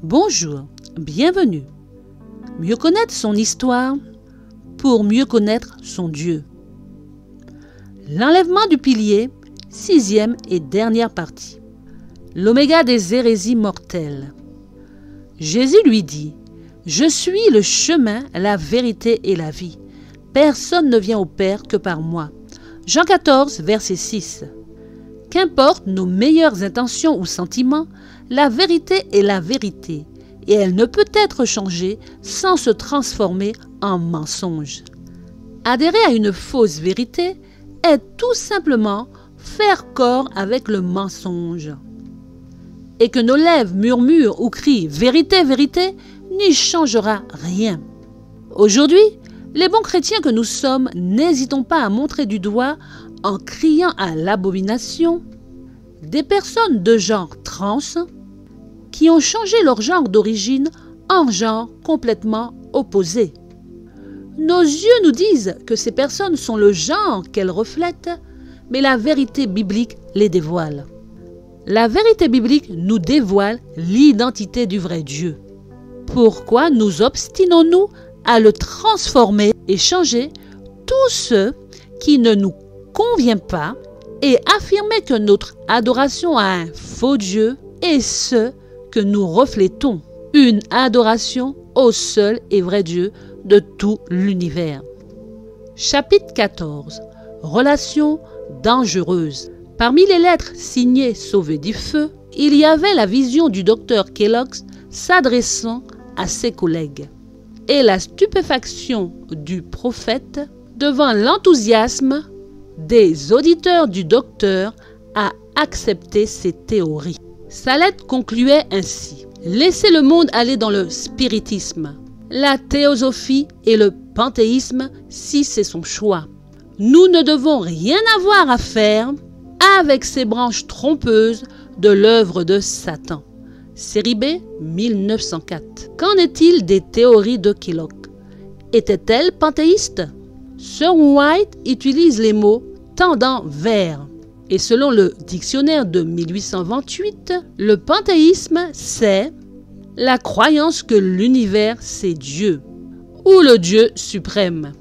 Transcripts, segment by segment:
Bonjour, bienvenue. Mieux connaître son histoire pour mieux connaître son Dieu. L'enlèvement du pilier, 6e et dernière partie. L'oméga des hérésies mortelles. Jésus lui dit, « Je suis le chemin, la vérité et la vie. Personne ne vient au Père que par moi. » Jean 14, verset 6. Qu'importe nos meilleures intentions ou sentiments, la vérité est la vérité, et elle ne peut être changée sans se transformer en mensonge. Adhérer à une fausse vérité est tout simplement faire corps avec le mensonge. Et que nos lèvres murmurent ou crient « vérité, vérité » n'y changera rien. Aujourd'hui, les bons chrétiens que nous sommes, n'hésitons pas à montrer du doigt, en criant à l'abomination, des personnes de genre trans qui ont changé leur genre d'origine en genre complètement opposé. Nos yeux nous disent que ces personnes sont le genre qu'elles reflètent, mais la vérité biblique les dévoile. La vérité biblique nous dévoile l'identité du vrai Dieu. Pourquoi nous obstinons-nous à le transformer et changer tout ce qui ne nous convient pas et affirmer que notre adoration a un faux Dieu est ce que nous reflétons, une adoration au seul et vrai Dieu de tout l'univers. Chapitre 14. Relations dangereuses. Parmi les lettres signées sauvées du feu, il y avait la vision du docteur Kellogg s'adressant à ses collègues et la stupéfaction du prophète devant l'enthousiasme des auditeurs du docteur à accepter ses théories. Sa lettre concluait ainsi: « Laissez le monde aller dans le spiritisme, la théosophie et le panthéisme si c'est son choix. Nous ne devons rien avoir à faire avec ces branches trompeuses de l'œuvre de Satan. » Série B, 1904. Qu'en est-il des théories de Kellogg? Étaient-elles panthéistes? Sir White utilise les mots tendant vers. Et selon le dictionnaire de 1828, le panthéisme, c'est la croyance que l'univers, c'est Dieu, ou le Dieu suprême.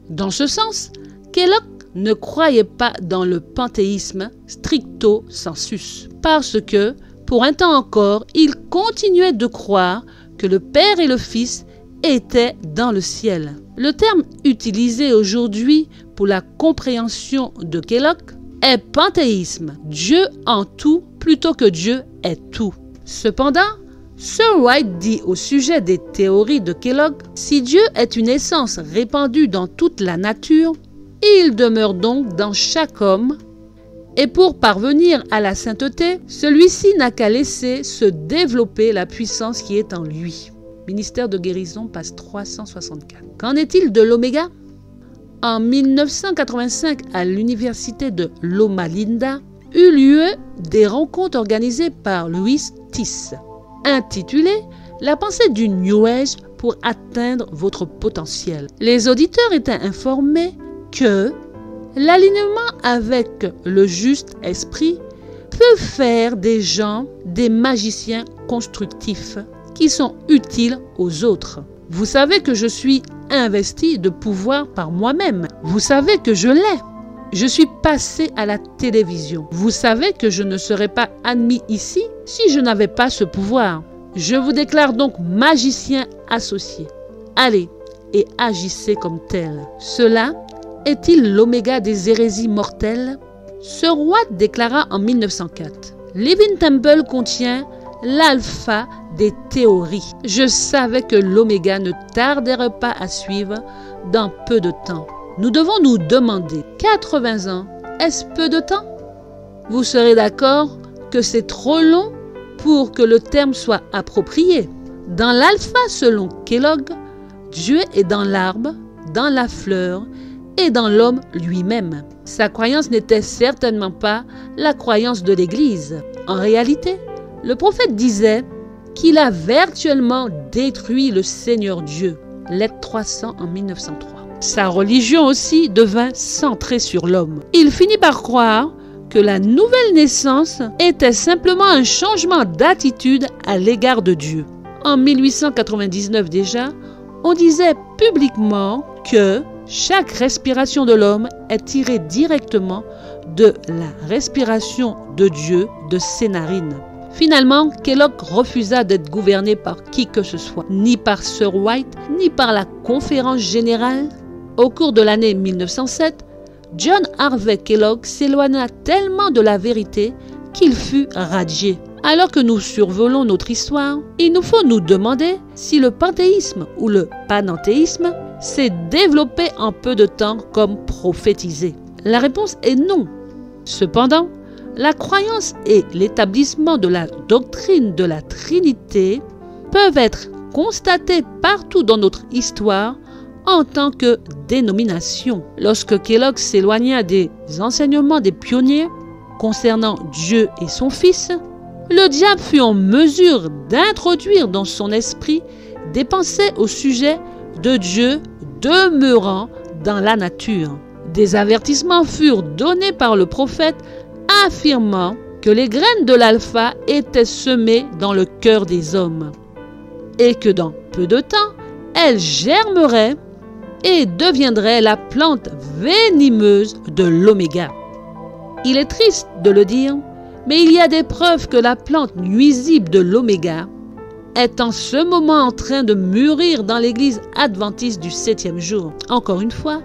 Dans ce sens, Kellogg ne croyait pas dans le panthéisme stricto sensus, parce que, pour un temps encore, il continuait de croire que le Père et le Fils étaient dans le ciel. Le terme utilisé aujourd'hui pour la compréhension de Kellogg est panthéisme, Dieu en tout plutôt que Dieu est tout. Cependant, Sir White dit au sujet des théories de Kellogg, si Dieu est une essence répandue dans toute la nature, il demeure donc dans chaque homme, et pour parvenir à la sainteté, celui-ci n'a qu'à laisser se développer la puissance qui est en lui. Ministère de guérison, page 364. Qu'en est-il de l'oméga? En 1985, à l'université de Loma Linda, eut lieu des rencontres organisées par Louis Tiss, intitulées « La pensée du New Age pour atteindre votre potentiel ». Les auditeurs étaient informés que l'alignement avec le juste esprit peut faire des gens des magiciens constructifs qui sont utiles aux autres. Vous savez que je suis investi de pouvoir par moi-même. Vous savez que je l'ai. Je suis passé à la télévision. Vous savez que je ne serais pas admis ici si je n'avais pas ce pouvoir. Je vous déclare donc magicien associé. Allez et agissez comme tel. Cela est-il l'oméga des hérésies mortelles? Sir White déclara en 1904 « Living Temple contient l'alpha des théories. Je savais que l'oméga ne tarderait pas à suivre dans peu de temps. » Nous devons nous demander, 80 ans, est-ce peu de temps? Vous serez d'accord que c'est trop long pour que le terme soit approprié. Dans l'alpha selon Kellogg, Dieu est dans l'arbre, dans la fleur et dans l'homme lui-même. Sa croyance n'était certainement pas la croyance de l'Église. En réalité, le prophète disait qu'il a virtuellement détruit le Seigneur Dieu. Lettre 300 en 1903. Sa religion aussi devint centrée sur l'homme. Il finit par croire que la nouvelle naissance était simplement un changement d'attitude à l'égard de Dieu. En 1899 déjà, on disait publiquement que chaque respiration de l'homme est tirée directement de la respiration de Dieu de ses narines. Finalement, Kellogg refusa d'être gouverné par qui que ce soit, ni par Sir White, ni par la conférence générale. Au cours de l'année 1907, John Harvey Kellogg s'éloigna tellement de la vérité qu'il fut radié. Alors que nous survolons notre histoire, il nous faut nous demander si le panthéisme ou le panenthéisme s'est développé en peu de temps comme prophétisé. La réponse est non. Cependant, la croyance et l'établissement de la doctrine de la Trinité peuvent être constatés partout dans notre histoire en tant que dénomination. Lorsque Kellogg s'éloigna des enseignements des pionniers concernant Dieu et son Fils, le diable fut en mesure d'introduire dans son esprit des pensées au sujet de Dieu demeurant dans la nature. Des avertissements furent donnés par le prophète affirmant que les graines de l'alpha étaient semées dans le cœur des hommes et que dans peu de temps, elles germeraient et deviendraient la plante venimeuse de l'oméga. Il est triste de le dire, mais il y a des preuves que la plante nuisible de l'oméga est en ce moment en train de mûrir dans l'église adventiste du 7e jour. Encore une fois,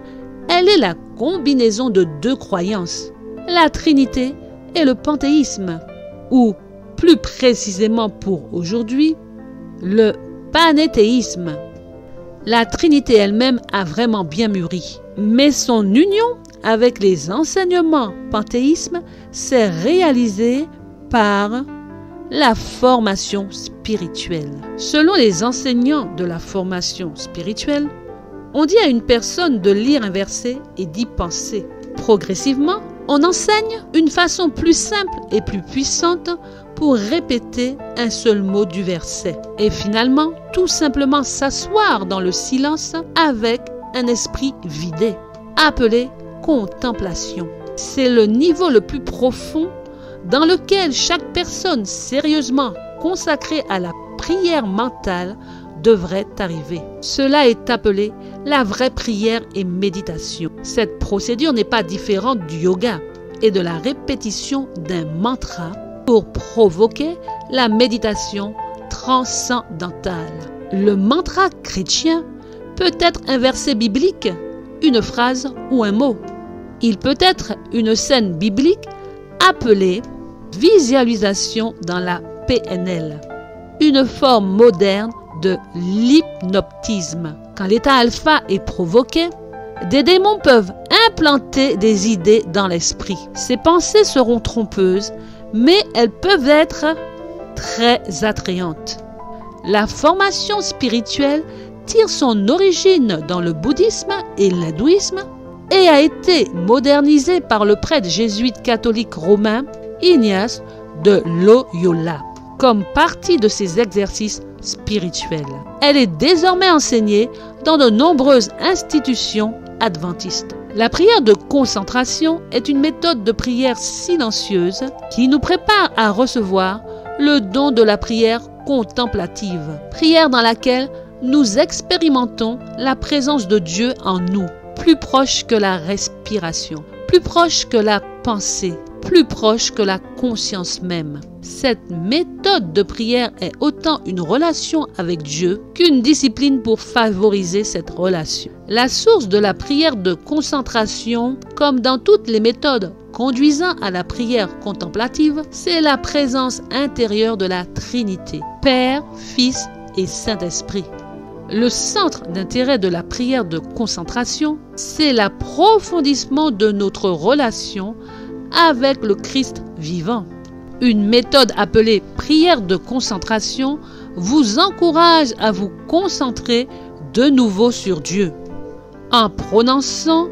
elle est la combinaison de deux croyances, la Trinité et le panthéisme, ou plus précisément pour aujourd'hui, le panéthéisme. La Trinité elle-même a vraiment bien mûri, mais son union avec les enseignements panthéisme s'est réalisée par la formation spirituelle. Selon les enseignants de la formation spirituelle, on dit à une personne de lire un verset et d'y penser. Progressivement, on enseigne une façon plus simple et plus puissante pour répéter un seul mot du verset. Et finalement, tout simplement s'asseoir dans le silence avec un esprit vidé, appelé contemplation. C'est le niveau le plus profond dans lequel chaque personne sérieusement consacrée à la prière mentale devrait arriver. Cela est appelé la vraie prière et méditation. Cette procédure n'est pas différente du yoga et de la répétition d'un mantra pour provoquer la méditation transcendantale. Le mantra chrétien peut être un verset biblique, une phrase ou un mot. Il peut être une scène biblique appelée visualisation dans la PNL, une forme moderne de l'hypnotisme. Quand l'état alpha est provoqué, des démons peuvent implanter des idées dans l'esprit. Ces pensées seront trompeuses, mais elles peuvent être très attrayantes. La formation spirituelle tire son origine dans le bouddhisme et l'hindouisme et a été modernisée par le prêtre jésuite catholique romain Ignace de Loyola comme partie de ses exercices spirituels. Elle est désormais enseignée dans de nombreuses institutions adventistes. La prière de concentration est une méthode de prière silencieuse qui nous prépare à recevoir le don de la prière contemplative, prière dans laquelle nous expérimentons la présence de Dieu en nous, plus proche que la respiration, plus proche que la pensée, plus proche que la conscience même. Cette méthode de prière est autant une relation avec Dieu qu'une discipline pour favoriser cette relation. La source de la prière de concentration, comme dans toutes les méthodes conduisant à la prière contemplative, c'est la présence intérieure de la Trinité, Père, Fils et Saint-Esprit. Le centre d'intérêt de la prière de concentration, c'est l'approfondissement de notre relation avec le Christ vivant. Une méthode appelée prière de concentration vous encourage à vous concentrer de nouveau sur Dieu, en prononçant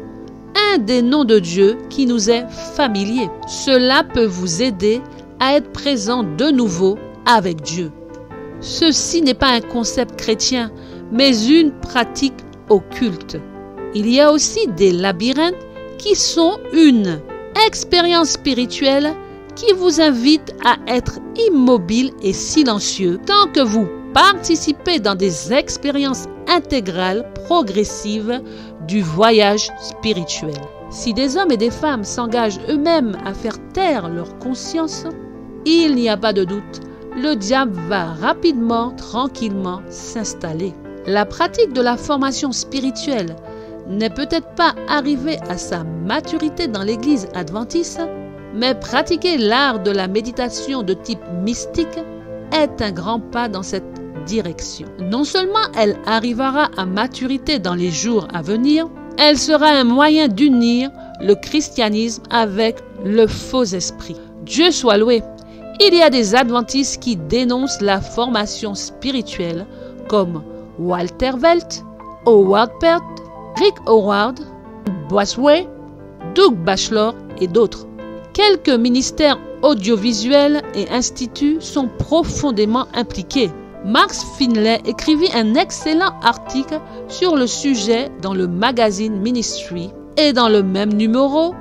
un des noms de Dieu qui nous est familier. Cela peut vous aider à être présent de nouveau avec Dieu. Ceci n'est pas un concept chrétien, mais une pratique occulte. Il y a aussi des labyrinthes qui sont une expérience spirituelle qui vous invite à être immobile et silencieux tant que vous participer dans des expériences intégrales, progressives du voyage spirituel. Si des hommes et des femmes s'engagent eux-mêmes à faire taire leur conscience, il n'y a pas de doute, le diable va rapidement, tranquillement s'installer. La pratique de la formation spirituelle n'est peut-être pas arrivée à sa maturité dans l'Église adventiste, mais pratiquer l'art de la méditation de type mystique est un grand pas dans cette direction. Non seulement elle arrivera à maturité dans les jours à venir, elle sera un moyen d'unir le christianisme avec le faux esprit. Dieu soit loué. Il y a des adventistes qui dénoncent la formation spirituelle comme Walter Welt, Howard Pert, Rick Howard, Bosworth, Doug Batchelor et d'autres. Quelques ministères audiovisuels et instituts sont profondément impliqués. Max Finlay écrivit un excellent article sur le sujet dans le magazine Ministry et dans le même numéro,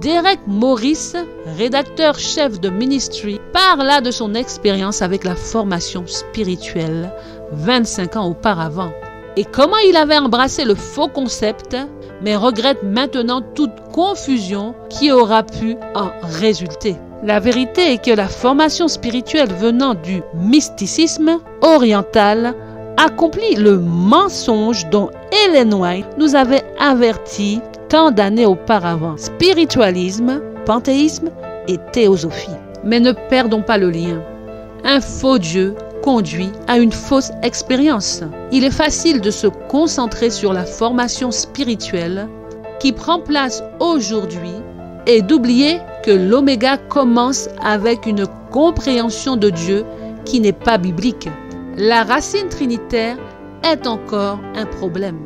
Derek Morris, rédacteur-chef de Ministry, parla de son expérience avec la formation spirituelle 25 ans auparavant et comment il avait embrassé le faux concept mais regrette maintenant toute confusion qui aura pu en résulter. La vérité est que la formation spirituelle venant du mysticisme oriental accomplit le mensonge dont Ellen White nous avait averti tant d'années auparavant. Spiritualisme, panthéisme et théosophie. Mais ne perdons pas le lien. Un faux Dieu conduit à une fausse expérience. Il est facile de se concentrer sur la formation spirituelle qui prend place aujourd'hui et d'oublier que l'oméga commence avec une compréhension de Dieu qui n'est pas biblique. La racine trinitaire est encore un problème.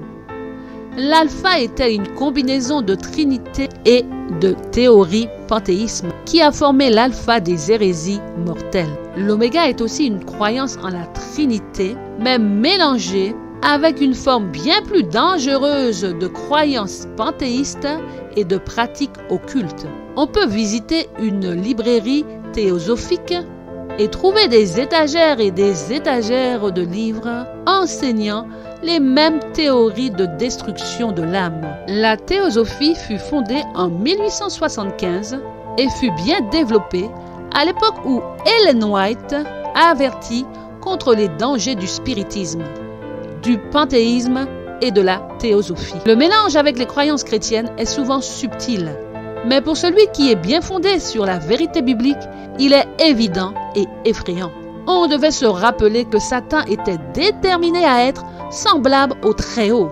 L'alpha était une combinaison de trinité et de théorie panthéisme qui a formé l'alpha des hérésies mortelles. L'oméga est aussi une croyance en la trinité, mais mélangée avec une forme bien plus dangereuse de croyances panthéistes et de pratiques occultes. On peut visiter une librairie théosophique et trouver des étagères et des étagères de livres enseignant les mêmes théories de destruction de l'âme. La théosophie fut fondée en 1875 et fut bien développée à l'époque où Ellen White avertit contre les dangers du spiritisme, du panthéisme et de la théosophie. Le mélange avec les croyances chrétiennes est souvent subtil, mais pour celui qui est bien fondé sur la vérité biblique, il est évident et effrayant. On devait se rappeler que Satan était déterminé à être semblable au Très-Haut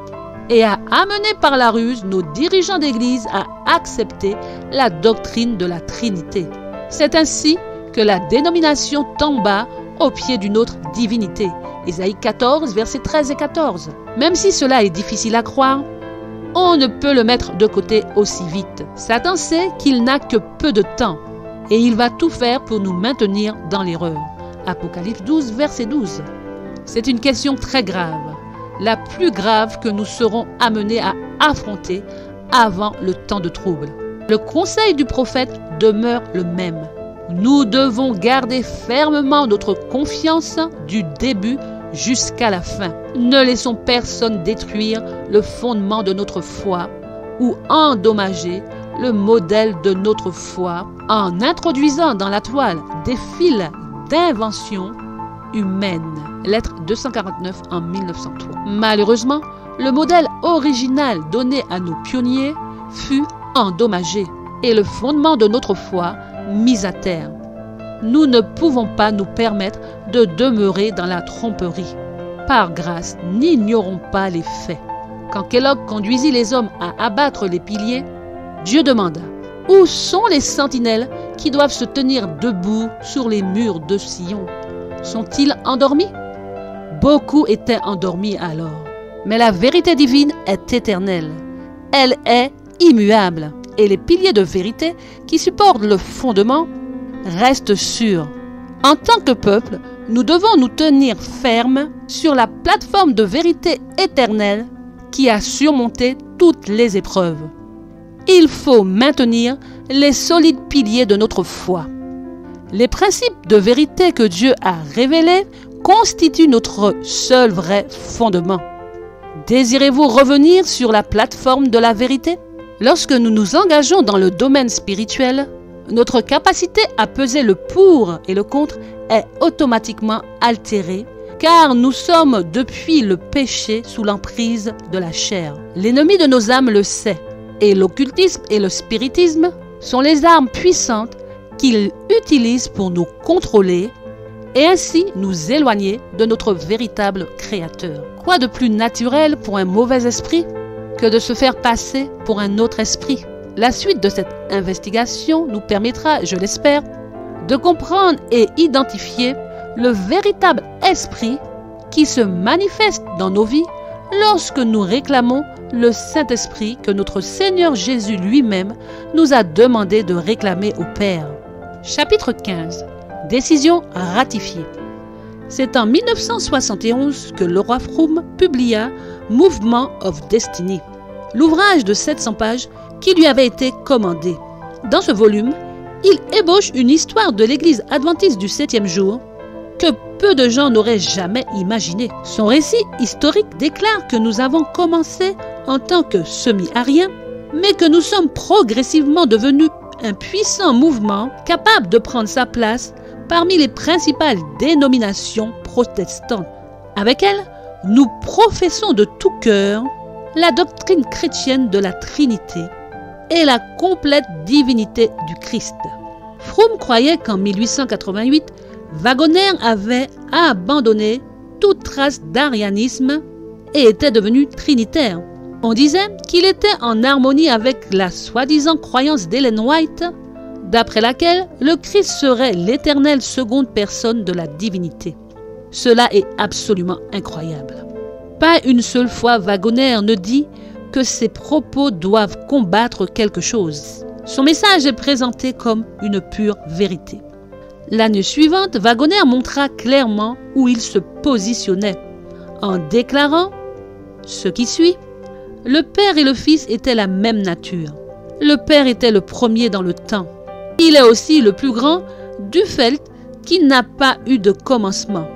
et à amener par la ruse nos dirigeants d'église à accepter la doctrine de la Trinité. C'est ainsi que la dénomination tomba au pied d'une autre divinité. Ésaïe 14, versets 13 et 14. Même si cela est difficile à croire, on ne peut le mettre de côté aussi vite. Satan sait qu'il n'a que peu de temps et il va tout faire pour nous maintenir dans l'erreur. Apocalypse 12, verset 12. C'est une question très grave, la plus grave que nous serons amenés à affronter avant le temps de trouble. Le conseil du prophète demeure le même. Nous devons garder fermement notre confiance du début jusqu'à la fin. Ne laissons personne détruire le fondement de notre foi ou endommager le modèle de notre foi en introduisant dans la toile des fils d'invention humaine. Lettre 249 en 1903. Malheureusement, le modèle original donné à nos pionniers fut endommagé et le fondement de notre foi mis à terre. Nous ne pouvons pas nous permettre de demeurer dans la tromperie. Par grâce, n'ignorons pas les faits. Quand Kellogg conduisit les hommes à abattre les piliers, Dieu demanda: où sont les sentinelles qui doivent se tenir debout sur les murs de Sion? Sont-ils endormis? Beaucoup étaient endormis alors. Mais la vérité divine est éternelle. Elle est immuable. Et les piliers de vérité qui supportent le fondement restent sûrs. En tant que peuple, nous devons nous tenir fermes sur la plateforme de vérité éternelle qui a surmonté toutes les épreuves. Il faut maintenir les solides piliers de notre foi. Les principes de vérité que Dieu a révélés constitue notre seul vrai fondement. Désirez-vous revenir sur la plateforme de la vérité? Lorsque nous nous engageons dans le domaine spirituel, notre capacité à peser le pour et le contre est automatiquement altérée, car nous sommes depuis le péché sous l'emprise de la chair. L'ennemi de nos âmes le sait, et l'occultisme et le spiritisme sont les armes puissantes qu'il utilise pour nous contrôler et ainsi nous éloigner de notre véritable Créateur. Quoi de plus naturel pour un mauvais esprit que de se faire passer pour un autre esprit? La suite de cette investigation nous permettra, je l'espère, de comprendre et identifier le véritable esprit qui se manifeste dans nos vies lorsque nous réclamons le Saint-Esprit que notre Seigneur Jésus lui-même nous a demandé de réclamer au Père. Chapitre 15. Décision ratifiée. C'est en 1971 que le roi Froome publia Movement of Destiny, l'ouvrage de 700 pages qui lui avait été commandé. Dans ce volume, il ébauche une histoire de l'Église adventiste du 7e jour que peu de gens n'auraient jamais imaginé. Son récit historique déclare que nous avons commencé en tant que semi-ariens, mais que nous sommes progressivement devenus un puissant mouvement capable de prendre sa place parmi les principales dénominations protestantes. Avec elles, nous professons de tout cœur la doctrine chrétienne de la Trinité et la complète divinité du Christ. Froome croyait qu'en 1888, Waggoner avait abandonné toute trace d'arianisme et était devenu trinitaire. On disait qu'il était en harmonie avec la soi-disant croyance d'Ellen White, d'après laquelle le Christ serait l'éternelle seconde personne de la divinité. Cela est absolument incroyable. Pas une seule fois Waggoner ne dit que ses propos doivent combattre quelque chose. Son message est présenté comme une pure vérité. L'année suivante, Waggoner montra clairement où il se positionnait, en déclarant ce qui suit. Le Père et le Fils étaient la même nature. Le Père était le premier dans le temps. Il est aussi le plus grand du fait qu'il n'a pas eu de commencement,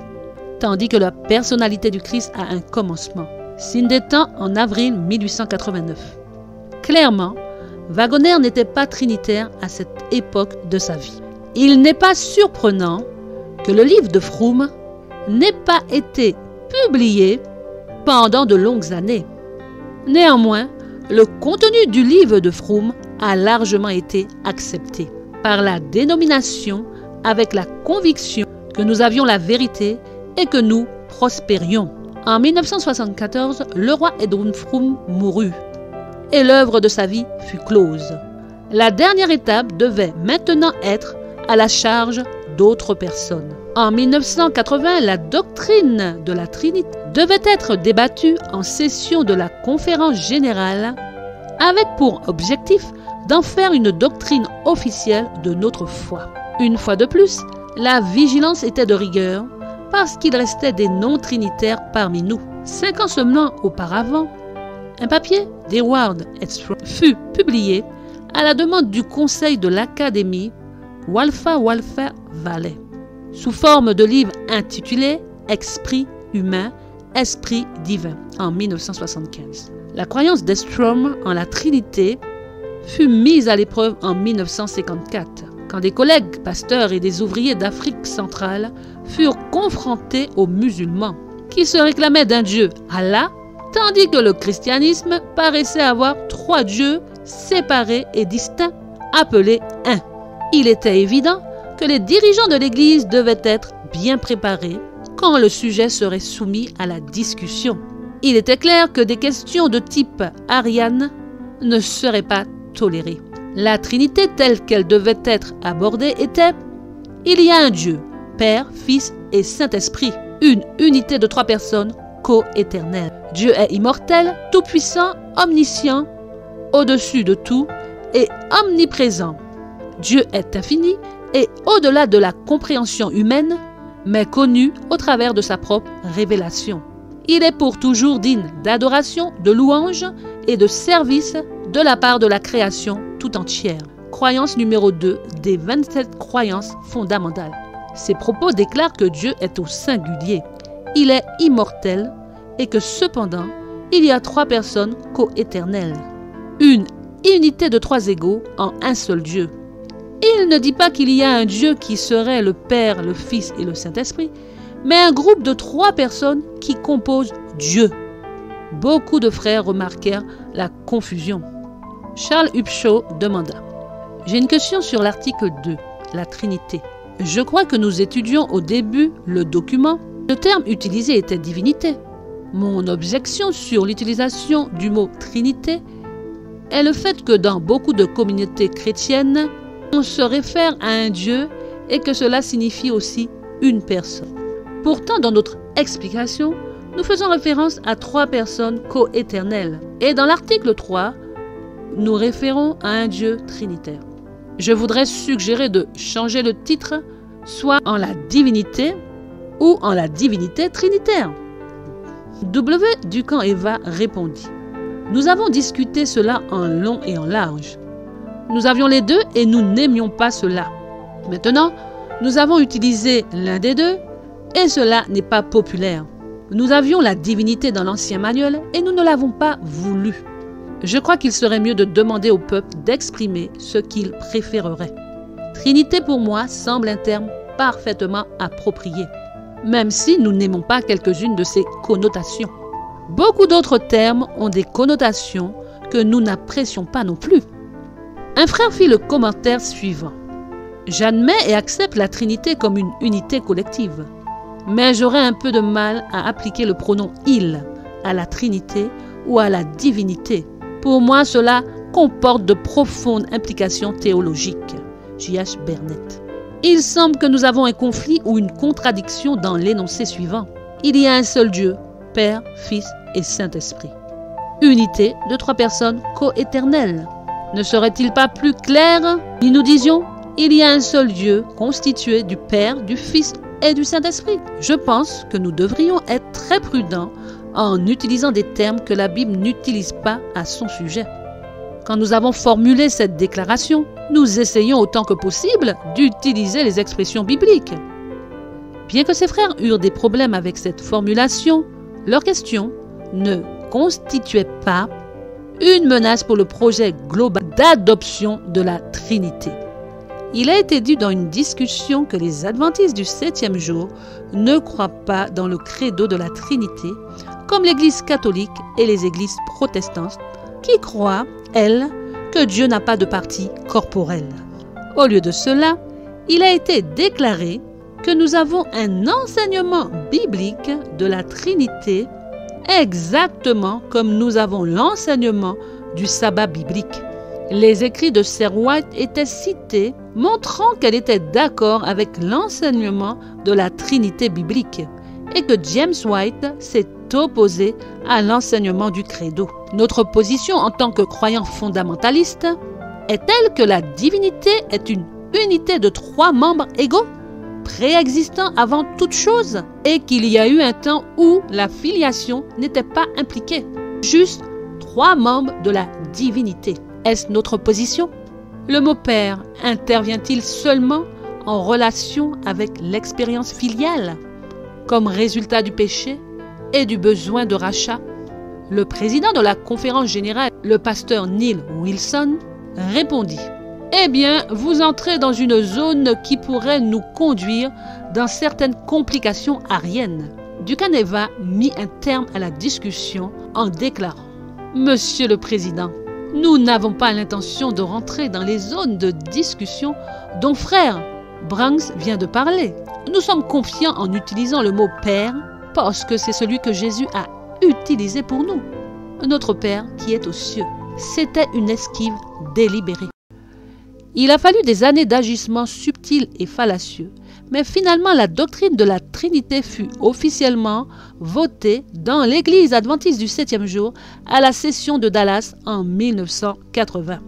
tandis que la personnalité du Christ a un commencement. Signe des temps en avril 1889. Clairement, Waggoner n'était pas trinitaire à cette époque de sa vie. Il n'est pas surprenant que le livre de Froome n'ait pas été publié pendant de longues années. Néanmoins, le contenu du livre de Froome a largement été accepté par la dénomination avec la conviction que nous avions la vérité et que nous prospérions. En 1974, le roi Edwin Froome mourut et l'œuvre de sa vie fut close. La dernière étape devait maintenant être à la charge d'autres personnes. En 1980, la doctrine de la Trinité devait être débattue en session de la conférence générale avec pour objectif d'en faire une doctrine officielle de notre foi. Une fois de plus, la vigilance était de rigueur parce qu'il restait des non-trinitaires parmi nous. 5 ans seulement auparavant, un papier d'Eward Edstrom fut publié à la demande du conseil de l'Académie Walfa Valley, sous forme de livre intitulé « Esprit humain, esprit divin » en 1975. La croyance d'Edstrom en la Trinité fut mise à l'épreuve en 1954, quand des collègues pasteurs et des ouvriers d'Afrique centrale furent confrontés aux musulmans, qui se réclamaient d'un Dieu, Allah, tandis que le christianisme paraissait avoir 3 dieux séparés et distincts, appelés un. Il était évident que les dirigeants de l'Église devaient être bien préparés quand le sujet serait soumis à la discussion. Il était clair que des questions de type ariane ne seraient pas tolérées. La Trinité telle qu'elle devait être abordée était « Il y a un Dieu, Père, Fils et Saint-Esprit, une unité de 3 personnes co-éternelles. Dieu est immortel, tout-puissant, omniscient, au-dessus de tout et omniprésent. Dieu est infini et au-delà de la compréhension humaine, mais connu au travers de sa propre révélation. Il est pour toujours digne d'adoration, de louange et de service de la part de la création tout entière. Croyance numéro 2 des 27 croyances fondamentales. Ces propos déclarent que Dieu est au singulier. Il est immortel et que cependant, il y a 3 personnes coéternelles. Une unité de 3 égaux en un seul Dieu. Il ne dit pas qu'il y a un Dieu qui serait le Père, le Fils et le Saint-Esprit, mais un groupe de 3 personnes qui composent Dieu. Beaucoup de frères remarquèrent la confusion. Charles Upshaw demanda: j'ai une question sur l'article 2, la Trinité. Je crois que nous étudions au début le document. Le terme utilisé était divinité. Mon objection sur l'utilisation du mot Trinité est le fait que dans beaucoup de communautés chrétiennes, on se réfère à un Dieu et que cela signifie aussi une personne. Pourtant, dans notre explication, nous faisons référence à 3 personnes coéternelles. Et dans l'article 3, nous référons à un Dieu trinitaire. Je voudrais suggérer de changer le titre, soit en la divinité ou en la divinité trinitaire. W. Duncan-Eva répondit: nous avons discuté cela en long et en large. Nous avions les deux et nous n'aimions pas cela. Maintenant, nous avons utilisé l'un des deux et cela n'est pas populaire. Nous avions la divinité dans l'ancien manuel et nous ne l'avons pas voulu. Je crois qu'il serait mieux de demander au peuple d'exprimer ce qu'il préférerait. Trinité pour moi semble un terme parfaitement approprié, même si nous n'aimons pas quelques-unes de ses connotations. Beaucoup d'autres termes ont des connotations que nous n'apprécions pas non plus. Un frère fit le commentaire suivant: j'admets et accepte la Trinité comme une unité collective, mais j'aurais un peu de mal à appliquer le pronom « il » à la Trinité ou à la divinité. Pour moi, cela comporte de profondes implications théologiques. J.H. Burnett. Il semble que nous avons un conflit ou une contradiction dans l'énoncé suivant. Il y a un seul Dieu, Père, Fils et Saint-Esprit. Unité de 3 personnes coéternelles. Ne serait-il pas plus clair si nous disions: il y a un seul Dieu constitué du Père, du Fils et du Saint-Esprit? Je pense que nous devrions être très prudents en utilisant des termes que la Bible n'utilise pas à son sujet. Quand nous avons formulé cette déclaration, nous essayons autant que possible d'utiliser les expressions bibliques. Bien que ses frères eurent des problèmes avec cette formulation, leur question ne constituait pas une menace pour le projet global d'adoption de la Trinité. Il a été dit dans une discussion que les adventistes du 7e jour ne croient pas dans le credo de la Trinité, comme l'Église catholique et les églises protestantes, qui croient, elles, que Dieu n'a pas de partie corporelle. Au lieu de cela, il a été déclaré que nous avons un enseignement biblique de la Trinité exactement comme nous avons l'enseignement du sabbat biblique. Les écrits de Sir White étaient cités, montrant qu'elle était d'accord avec l'enseignement de la Trinité biblique et que James White s'est opposé à l'enseignement du credo. Notre position en tant que croyants fondamentalistes est telle que la divinité est une unité de 3 membres égaux, préexistant avant toute chose, et qu'il y a eu un temps où la filiation n'était pas impliquée. Juste 3 membres de la divinité. Est-ce notre position? Le mot Père intervient-il seulement en relation avec l'expérience filiale, comme résultat du péché et du besoin de rachat? Le président de la conférence générale, le pasteur Neil Wilson, répondit: eh bien, vous entrez dans une zone qui pourrait nous conduire dans certaines complications ariennes. Duncan-Eva mit un terme à la discussion en déclarant: Monsieur le Président, nous n'avons pas l'intention de rentrer dans les zones de discussion dont frère Branks vient de parler. Nous sommes confiants en utilisant le mot Père parce que c'est celui que Jésus a utilisé pour nous. Notre Père qui est aux cieux. C'était une esquive délibérée. Il a fallu des années d'agissements subtils et fallacieux, mais finalement la doctrine de la Trinité fut officiellement votée dans l'Église adventiste du 7e jour à la session de Dallas en 1980.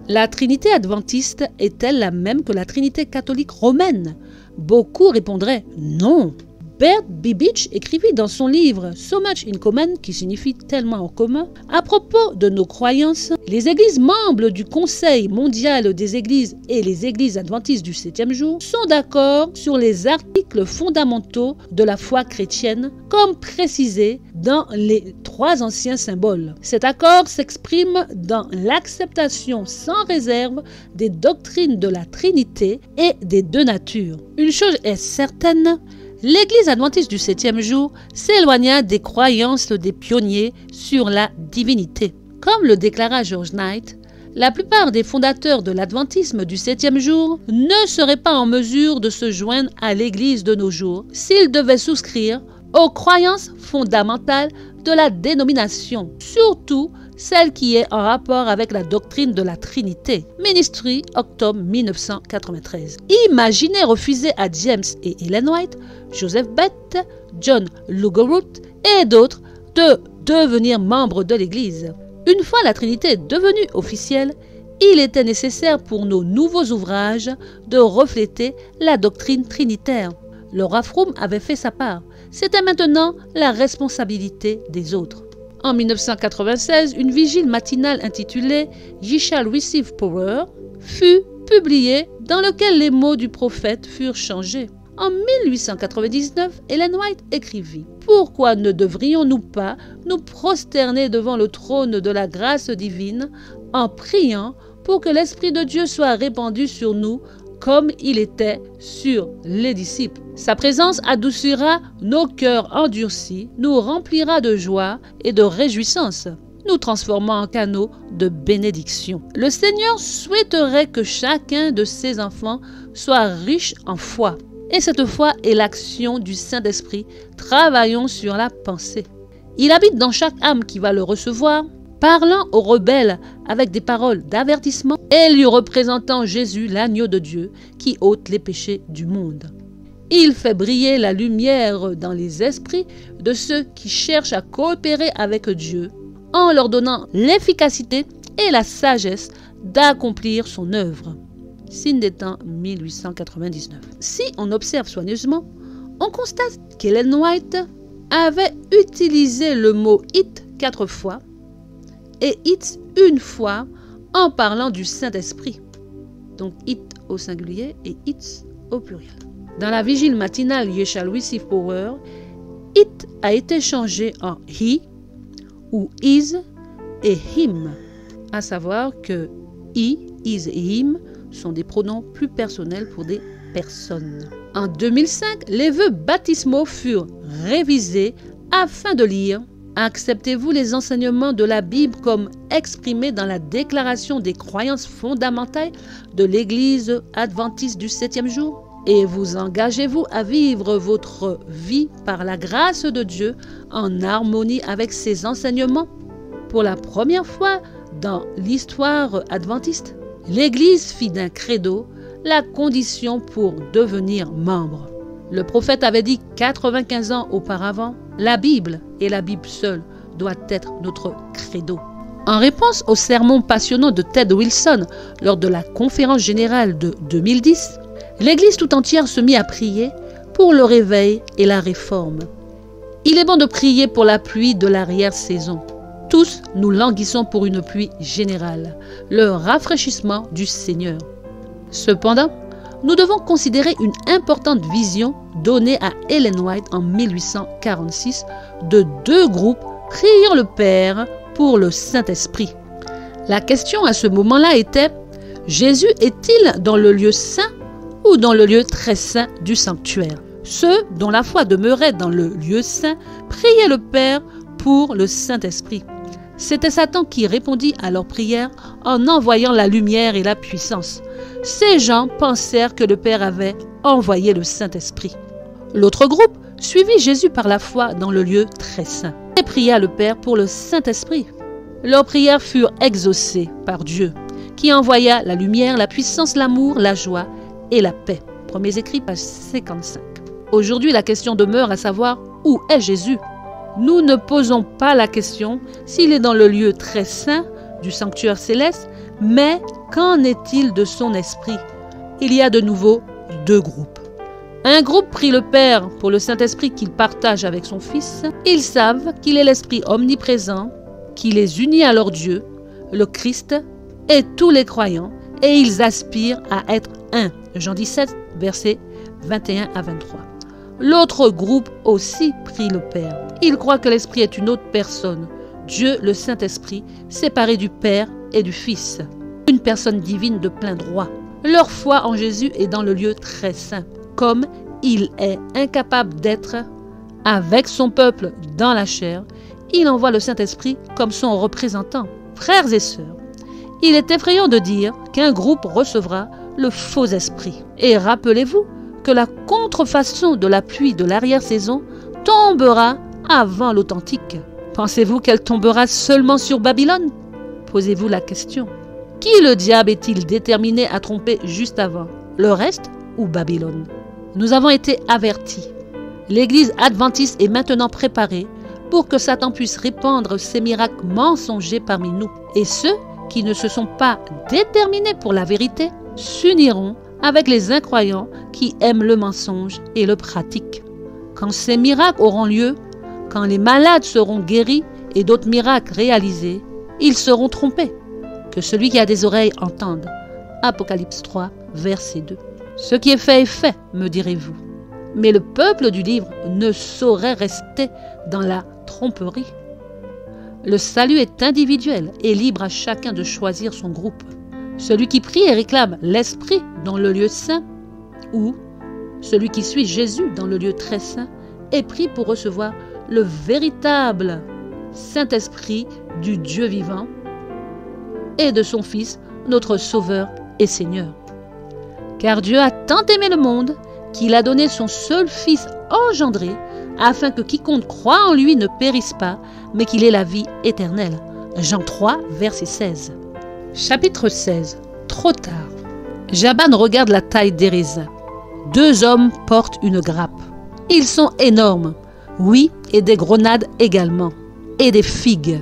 La Trinité adventiste est-elle la même que la Trinité catholique romaine? Beaucoup répondraient non. Bert Bibich écrivit dans son livre So Much in Common, qui signifie tellement en commun, à propos de nos croyances, les églises membres du Conseil mondial des églises et les églises adventistes du 7e jour sont d'accord sur les articles fondamentaux de la foi chrétienne, comme précisé dans les 3 anciens symboles. Cet accord s'exprime dans l'acceptation sans réserve des doctrines de la Trinité et des 2 natures. Une chose est certaine, l'Église adventiste du 7e jour s'éloigna des croyances des pionniers sur la divinité. Comme le déclara George Knight, la plupart des fondateurs de l'adventisme du 7e jour ne seraient pas en mesure de se joindre à l'Église de nos jours s'ils devaient souscrire aux croyances fondamentales de la dénomination, surtout celle qui est en rapport avec la doctrine de la Trinité. Ministry, octobre 1993. Imaginez refuser à James et Ellen White, Joseph Bett, John Lugerwood et d'autres de devenir membres de l'Église. Une fois la Trinité devenue officielle, il était nécessaire pour nos nouveaux ouvrages de refléter la doctrine trinitaire. Laura Froome avait fait sa part. C'était maintenant la responsabilité des autres. En 1996, une vigile matinale intitulée « Ye shall receive power » fut publiée dans laquelle les mots du prophète furent changés. En 1899, Ellen White écrivit « Pourquoi ne devrions-nous pas nous prosterner devant le trône de la grâce divine en priant pour que l'Esprit de Dieu soit répandu sur nous comme il était sur les disciples. Sa présence adoucira nos cœurs endurcis, nous remplira de joie et de réjouissance, nous transformant en canaux de bénédiction. Le Seigneur souhaiterait que chacun de ses enfants soit riche en foi. Et cette foi est l'action du Saint-Esprit. Travaillons sur la pensée. Il habite dans chaque âme qui va le recevoir, parlant aux rebelles avec des paroles d'avertissement et lui représentant Jésus, l'agneau de Dieu, qui ôte les péchés du monde. Il fait briller la lumière dans les esprits de ceux qui cherchent à coopérer avec Dieu, en leur donnant l'efficacité et la sagesse d'accomplir son œuvre. Signe des temps 1899. Si on observe soigneusement, on constate qu'Ellen White avait utilisé le mot « it » 4 fois et « it » une fois en parlant du Saint-Esprit. Donc « it » au singulier et « it » au pluriel. Dans la vigile matinale « Ye shall receive power », « it » a été changé en « he » ou « is » et « him », à savoir que « he »,« is » et « him » sont des pronoms plus personnels pour des personnes. En 2005, les vœux baptismaux furent révisés afin de lire « Acceptez-vous les enseignements de la Bible comme exprimés dans la déclaration des croyances fondamentales de l'Église adventiste du 7e jour ? Et vous engagez-vous à vivre votre vie par la grâce de Dieu en harmonie avec ses enseignements ?» Pour la première fois dans l'histoire adventiste, l'Église fit d'un credo la condition pour devenir membre. Le prophète avait dit 95 ans auparavant, la Bible et la Bible seule doit être notre credo. En réponse au sermon passionnant de Ted Wilson lors de la conférence générale de 2010, l'Église tout entière se mit à prier pour le réveil et la réforme. Il est bon de prier pour la pluie de l'arrière-saison. Tous, nous languissons pour une pluie générale, le rafraîchissement du Seigneur. Cependant, nous devons considérer une importante vision donnée à Ellen White en 1846 de 2 groupes priant le Père pour le Saint-Esprit. La question à ce moment-là était, Jésus est-il dans le lieu saint ou dans le lieu très saint du sanctuaire? Ceux dont la foi demeurait dans le lieu saint priaient le Père pour le Saint-Esprit. C'était Satan qui répondit à leur prière en envoyant la lumière et la puissance. Ces gens pensèrent que le Père avait envoyé le Saint-Esprit. L'autre groupe suivit Jésus par la foi dans le lieu très saint et pria le Père pour le Saint-Esprit. Leurs prières furent exaucées par Dieu, qui envoya la lumière, la puissance, l'amour, la joie et la paix. Premiers écrits, page 55. Aujourd'hui, la question demeure à savoir où est Jésus. Nous ne posons pas la question s'il est dans le lieu très saint du sanctuaire céleste, mais qu'en est-il de son esprit? Il y a de nouveau 2 groupes. Un groupe prie le Père pour le Saint-Esprit qu'il partage avec son Fils. Ils savent qu'il est l'Esprit omniprésent, qui les unit à leur Dieu, le Christ et tous les croyants, et ils aspirent à être un. Jean 17, versets 21 à 23. L'autre groupe aussi prie le Père. Ils croient que l'Esprit est une autre personne, Dieu le Saint-Esprit, séparé du Père et du Fils, une personne divine de plein droit. Leur foi en Jésus est dans le lieu très saint, comme il est incapable d'être avec son peuple dans la chair, il envoie le Saint-Esprit comme son représentant. Frères et sœurs, il est effrayant de dire qu'un groupe recevra le faux esprit. Et rappelez-vous que la contrefaçon de la pluie de l'arrière-saison tombera avant l'authentique. Pensez-vous qu'elle tombera seulement sur Babylone? Posez-vous la question. Qui le diable est-il déterminé à tromper juste avant? Le reste ou Babylone? Nous avons été avertis. L'Église adventiste est maintenant préparée pour que Satan puisse répandre ses miracles mensongers parmi nous. Et ceux qui ne se sont pas déterminés pour la vérité s'uniront avec les incroyants qui aiment le mensonge et le pratiquent. Quand ces miracles auront lieu, quand les malades seront guéris et d'autres miracles réalisés, ils seront trompés. Que celui qui a des oreilles entende. Apocalypse 3, verset 2. Ce qui est fait, me direz-vous. Mais le peuple du livre ne saurait rester dans la tromperie. Le salut est individuel et libre à chacun de choisir son groupe. Celui qui prie et réclame l'Esprit dans le lieu saint, ou celui qui suit Jésus dans le lieu très saint, est pris pour recevoir le véritable Saint-Esprit du Dieu vivant et de son Fils, notre Sauveur et Seigneur. Car Dieu a tant aimé le monde qu'il a donné son seul Fils engendré, afin que quiconque croit en lui ne périsse pas, mais qu'il ait la vie éternelle. Jean 3, verset 16. Chapitre 16. Trop tard. Jaban regarde la taille des raisins. 2 hommes portent une grappe. Ils sont énormes. Oui, et des grenades également. Et des figues.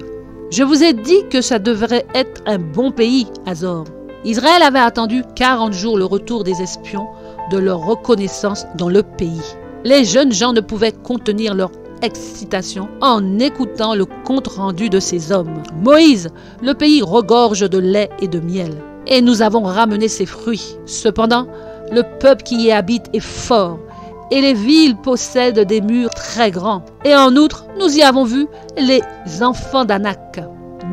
Je vous ai dit que ça devrait être un bon pays, Hazor. Israël avait attendu 40 jours le retour des espions de leur reconnaissance dans le pays. Les jeunes gens ne pouvaient contenir leur excitation en écoutant le compte-rendu de ces hommes. Moïse, le pays regorge de lait et de miel, et nous avons ramené ses fruits. Cependant, le peuple qui y habite est fort, et les villes possèdent des murs très grands. Et en outre, nous y avons vu les enfants d'Anak.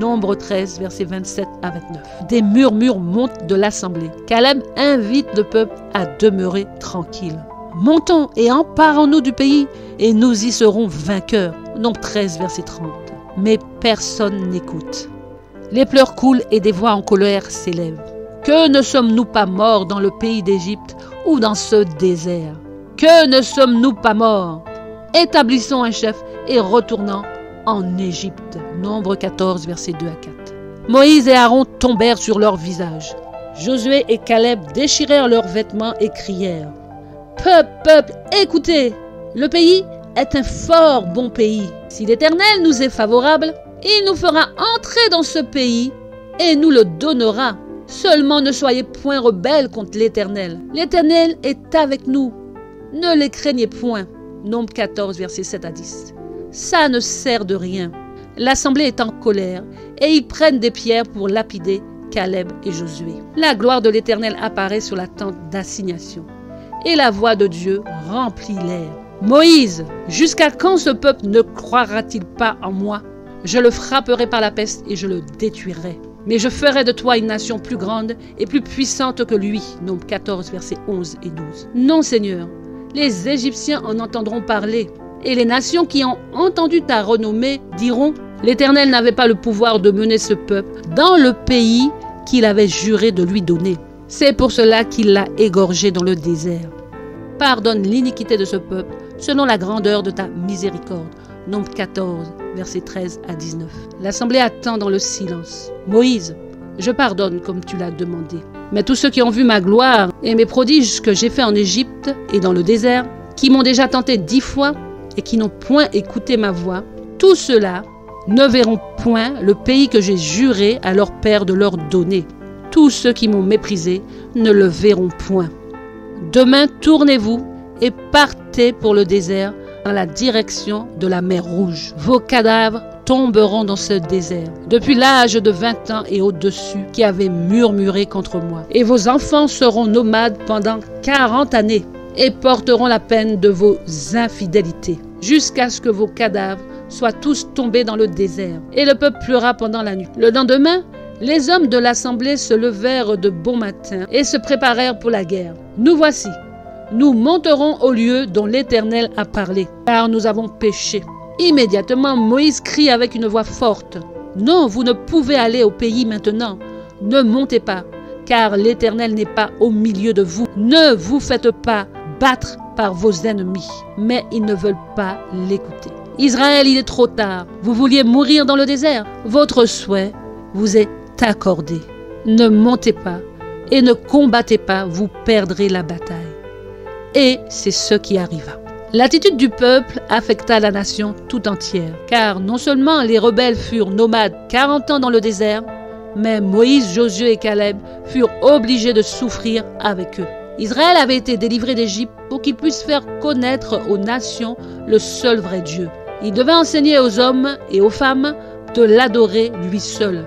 Nombre 13, versets 27 à 29. Des murmures montent de l'assemblée. Caleb invite le peuple à demeurer tranquille. Montons et emparons-nous du pays, et nous y serons vainqueurs. Nombre 13, verset 30. Mais personne n'écoute. Les pleurs coulent et des voix en colère s'élèvent. Que ne sommes-nous pas morts dans le pays d'Égypte ou dans ce désert? Que ne sommes-nous pas morts? Établissons un chef et retournons en Égypte. Nombre 14, versets 2 à 4. Moïse et Aaron tombèrent sur leur visage. Josué et Caleb déchirèrent leurs vêtements et crièrent: Peuple, écoutez! Le pays est un fort bon pays. Si l'Éternel nous est favorable, il nous fera entrer dans ce pays et nous le donnera. Seulement ne soyez point rebelles contre l'Éternel. L'Éternel est avec nous. Ne les craignez point. Nombre 14, versets 7 à 10. Ça ne sert de rien. L'assemblée est en colère et ils prennent des pierres pour lapider Caleb et Josué. La gloire de l'Éternel apparaît sur la tente d'assignation et la voix de Dieu remplit l'air. Moïse, jusqu'à quand ce peuple ne croira-t-il pas en moi? Je le frapperai par la peste et je le détruirai. Mais je ferai de toi une nation plus grande et plus puissante que lui. Nombre 14, versets 11 et 12. Non, Seigneur, les Égyptiens en entendront parler. Et les nations qui ont entendu ta renommée diront: l'Éternel n'avait pas le pouvoir de mener ce peuple dans le pays qu'il avait juré de lui donner. C'est pour cela qu'il l'a égorgé dans le désert. Pardonne l'iniquité de ce peuple selon la grandeur de ta miséricorde. Nombre 14, versets 13 à 19. L'assemblée attend dans le silence. Moïse, je pardonne comme tu l'as demandé. Mais tous ceux qui ont vu ma gloire et mes prodiges que j'ai faits en Égypte et dans le désert, qui m'ont déjà tenté 10 fois et qui n'ont point écouté ma voix, tous ceux-là ne verront point le pays que j'ai juré à leur père de leur donner. Tous ceux qui m'ont méprisé ne le verront point. Demain, tournez-vous et partez pour le désert dans la direction de la mer Rouge. Vos cadavres tomberont dans ce désert, depuis l'âge de 20 ans et au-dessus, qui avaient murmuré contre moi. Et vos enfants seront nomades pendant 40 années et porteront la peine de vos infidélités, jusqu'à ce que vos cadavres soient tous tombés dans le désert. Et le peuple pleura pendant la nuit. Le lendemain, les hommes de l'assemblée se levèrent de bon matin et se préparèrent pour la guerre. Nous voici, nous monterons au lieu dont l'Éternel a parlé, car nous avons péché. Immédiatement, Moïse crie avec une voix forte, « Non, vous ne pouvez aller au pays maintenant, ne montez pas, car l'Éternel n'est pas au milieu de vous. Ne vous faites pas battre par vos ennemis. » Mais ils ne veulent pas l'écouter. Israël, il est trop tard. Vous vouliez mourir dans le désert. Votre souhait vous est accordé. Ne montez pas et ne combattez pas, vous perdrez la bataille. Et c'est ce qui arriva. L'attitude du peuple affecta la nation tout entière, car non seulement les rebelles furent nomades 40 ans dans le désert, mais Moïse, Josué et Caleb furent obligés de souffrir avec eux. Israël avait été délivré d'Égypte pour qu'il puisse faire connaître aux nations le seul vrai Dieu. Il devait enseigner aux hommes et aux femmes de l'adorer lui seul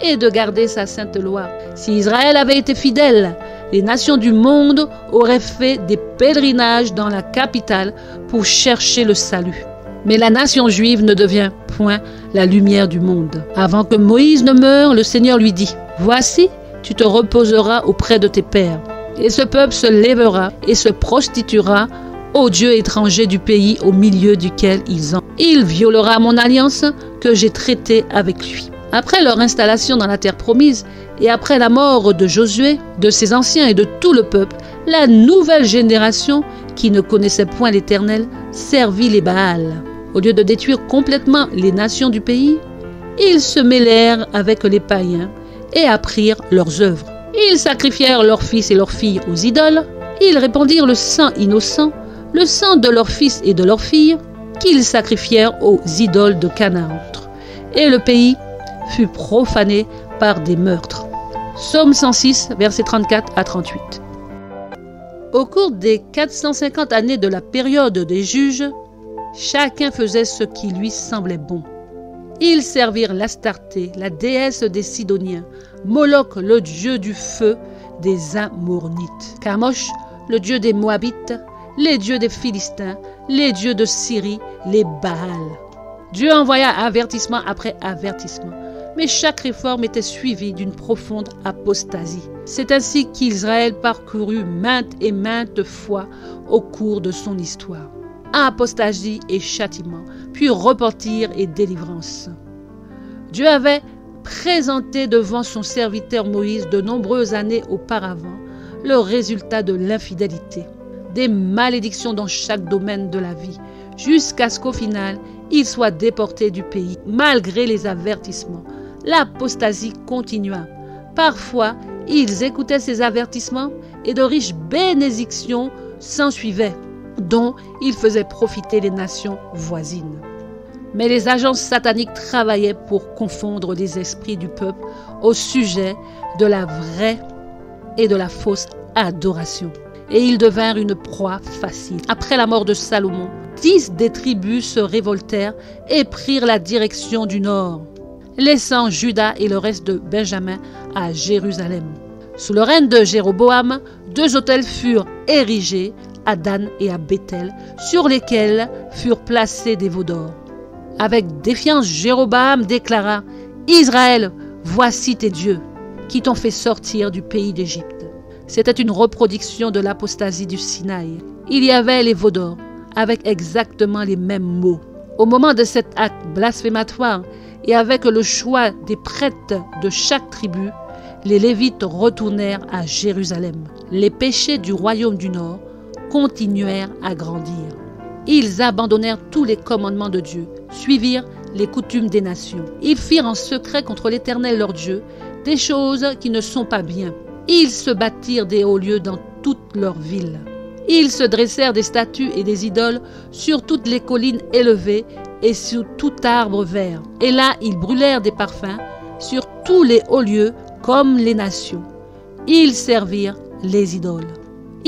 et de garder sa sainte loi. Si Israël avait été fidèle, les nations du monde auraient fait des pèlerinages dans la capitale pour chercher le salut. Mais la nation juive ne devient point la lumière du monde. Avant que Moïse ne meure, le Seigneur lui dit, « Voici, tu te reposeras auprès de tes pères. » Et ce peuple se lèvera et se prostituera aux dieux étrangers du pays au milieu duquel ils entrent. Il violera mon alliance que j'ai traitée avec lui. Après leur installation dans la terre promise et après la mort de Josué, de ses anciens et de tout le peuple, la nouvelle génération qui ne connaissait point l'Éternel servit les Baals. Au lieu de détruire complètement les nations du pays, ils se mêlèrent avec les païens et apprirent leurs œuvres. Ils sacrifièrent leurs fils et leurs filles aux idoles. Ils répandirent le sang innocent, le sang de leurs fils et de leurs filles, qu'ils sacrifièrent aux idoles de Canaan. Et le pays fut profané par des meurtres. Psaume 106, versets 34 à 38. Au cours des 450 années de la période des juges, chacun faisait ce qui lui semblait bon. Ils servirent l'Astarté, la déesse des Sidoniens, Moloch, le dieu du feu des Amornites, Kamosh, le dieu des Moabites, les dieux des Philistins, les dieux de Syrie, les Baals. Dieu envoya avertissement après avertissement, mais chaque réforme était suivie d'une profonde apostasie. C'est ainsi qu'Israël parcourut maintes et maintes fois au cours de son histoire. Apostasie et châtiment, puis repentir et délivrance. Dieu avait présenté devant son serviteur Moïse de nombreuses années auparavant le résultat de l'infidélité, des malédictions dans chaque domaine de la vie, jusqu'à ce qu'au final, il soit déporté du pays. Malgré les avertissements, l'apostasie continua. Parfois, ils écoutaient ces avertissements et de riches bénédictions s'ensuivaient, dont ils faisaient profiter les nations voisines. Mais les agences sataniques travaillaient pour confondre les esprits du peuple au sujet de la vraie et de la fausse adoration. Et ils devinrent une proie facile. Après la mort de Salomon, 10 des tribus se révoltèrent et prirent la direction du nord, laissant Juda et le reste de Benjamin à Jérusalem. Sous le règne de Jéroboam, 2 autels furent érigés à Dan et à Béthel, sur lesquels furent placés des veaux d'or. Avec défiance, Jéroboam déclara, « Israël, voici tes dieux, qui t'ont fait sortir du pays d'Égypte. » C'était une reproduction de l'apostasie du Sinaï. Il y avait les veaux d'or, avec exactement les mêmes mots. Au moment de cet acte blasphématoire, et avec le choix des prêtres de chaque tribu, les Lévites retournèrent à Jérusalem. Les péchés du royaume du Nord continuèrent à grandir. Ils abandonnèrent tous les commandements de Dieu, suivirent les coutumes des nations. Ils firent en secret contre l'Éternel leur Dieu des choses qui ne sont pas bien. Ils se bâtirent des hauts lieux dans toutes leurs villes. Ils se dressèrent des statues et des idoles sur toutes les collines élevées et sur tout arbre vert. Et là, ils brûlèrent des parfums sur tous les hauts lieux comme les nations. Ils servirent les idoles.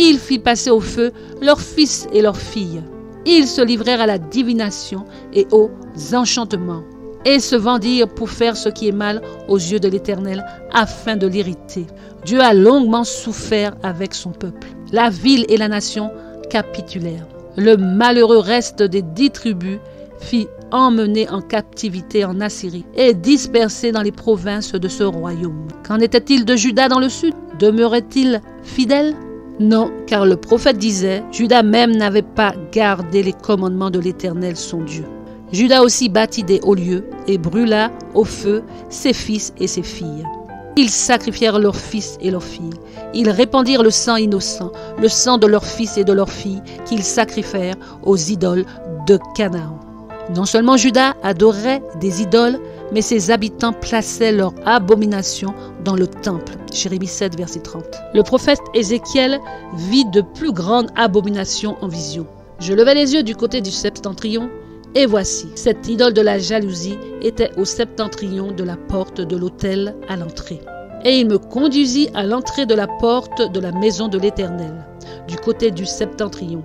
Il fit passer au feu leurs fils et leurs filles. Ils se livrèrent à la divination et aux enchantements, et se vendirent pour faire ce qui est mal aux yeux de l'Éternel, afin de l'irriter. Dieu a longuement souffert avec son peuple. La ville et la nation capitulèrent. Le malheureux reste des 10 tribus fit emmener en captivité en Assyrie et dispersé dans les provinces de ce royaume. Qu'en était-il de Juda dans le sud? Demeurait-il fidèle? Non, car le prophète disait, Juda même n'avait pas gardé les commandements de l'Éternel son Dieu. Juda aussi bâtit des hauts lieux et brûla au feu ses fils et ses filles. Ils sacrifièrent leurs fils et leurs filles. Ils répandirent le sang innocent, le sang de leurs fils et de leurs filles qu'ils sacrifièrent aux idoles de Canaan. Non seulement Juda adorait des idoles, mais ses habitants plaçaient leur abomination dans le temple. Jérémie 7, verset 30. Le prophète Ézéchiel vit de plus grandes abominations en vision. Je levai les yeux du côté du septentrion, et voici, cette idole de la jalousie était au septentrion de la porte de l'autel à l'entrée. Et il me conduisit à l'entrée de la porte de la maison de l'Éternel, du côté du septentrion.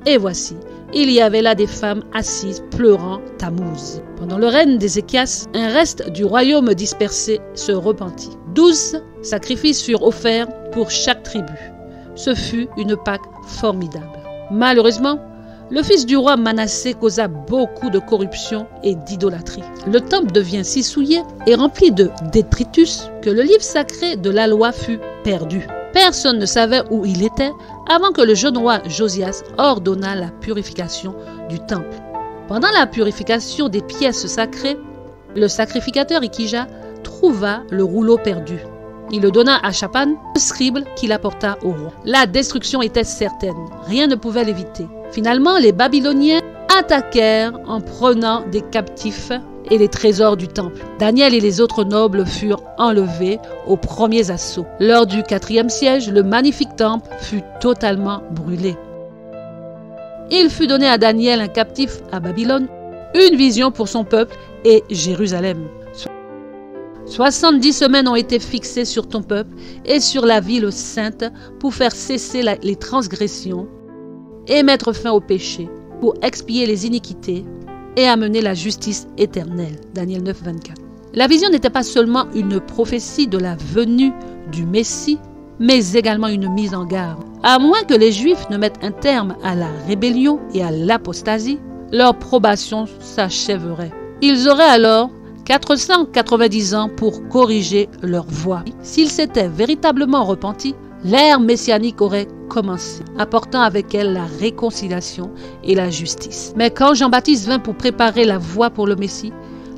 Et voici, il y avait là des femmes assises pleurant Tammuz. Pendant le règne d'Ézéchias, un reste du royaume dispersé se repentit. 12 sacrifices furent offerts pour chaque tribu. Ce fut une Pâque formidable. Malheureusement, le fils du roi Manassé causa beaucoup de corruption et d'idolâtrie. Le temple devient si souillé et rempli de détritus que le livre sacré de la loi fut perdu. Personne ne savait où il était avant que le jeune roi Josias ordonna la purification du temple. Pendant la purification des pièces sacrées, le sacrificateur Ikija trouva le rouleau perdu. Il le donna à Shaphan, le scribe, qui l'apporta au roi. La destruction était certaine, rien ne pouvait l'éviter. Finalement, les Babyloniens attaquèrent en prenant des captifs et les trésors du temple. Daniel et les autres nobles furent enlevés aux premiers assauts. Lors du 4e siège, le magnifique temple fut totalement brûlé. Il fut donné à Daniel, un captif à Babylone, une vision pour son peuple et Jérusalem. 70 semaines ont été fixées sur ton peuple et sur la ville sainte pour faire cesser les transgressions et mettre fin au péché, pour expier les iniquités et amener la justice éternelle. Daniel 9, 24. La vision n'était pas seulement une prophétie de la venue du Messie, mais également une mise en garde. À moins que les Juifs ne mettent un terme à la rébellion et à l'apostasie, leur probation s'achèverait. Ils auraient alors 490 ans pour corriger leur voie. S'ils s'étaient véritablement repentis, l'ère messianique aurait commencé, apportant avec elle la réconciliation et la justice. Mais quand Jean-Baptiste vint pour préparer la voie pour le Messie,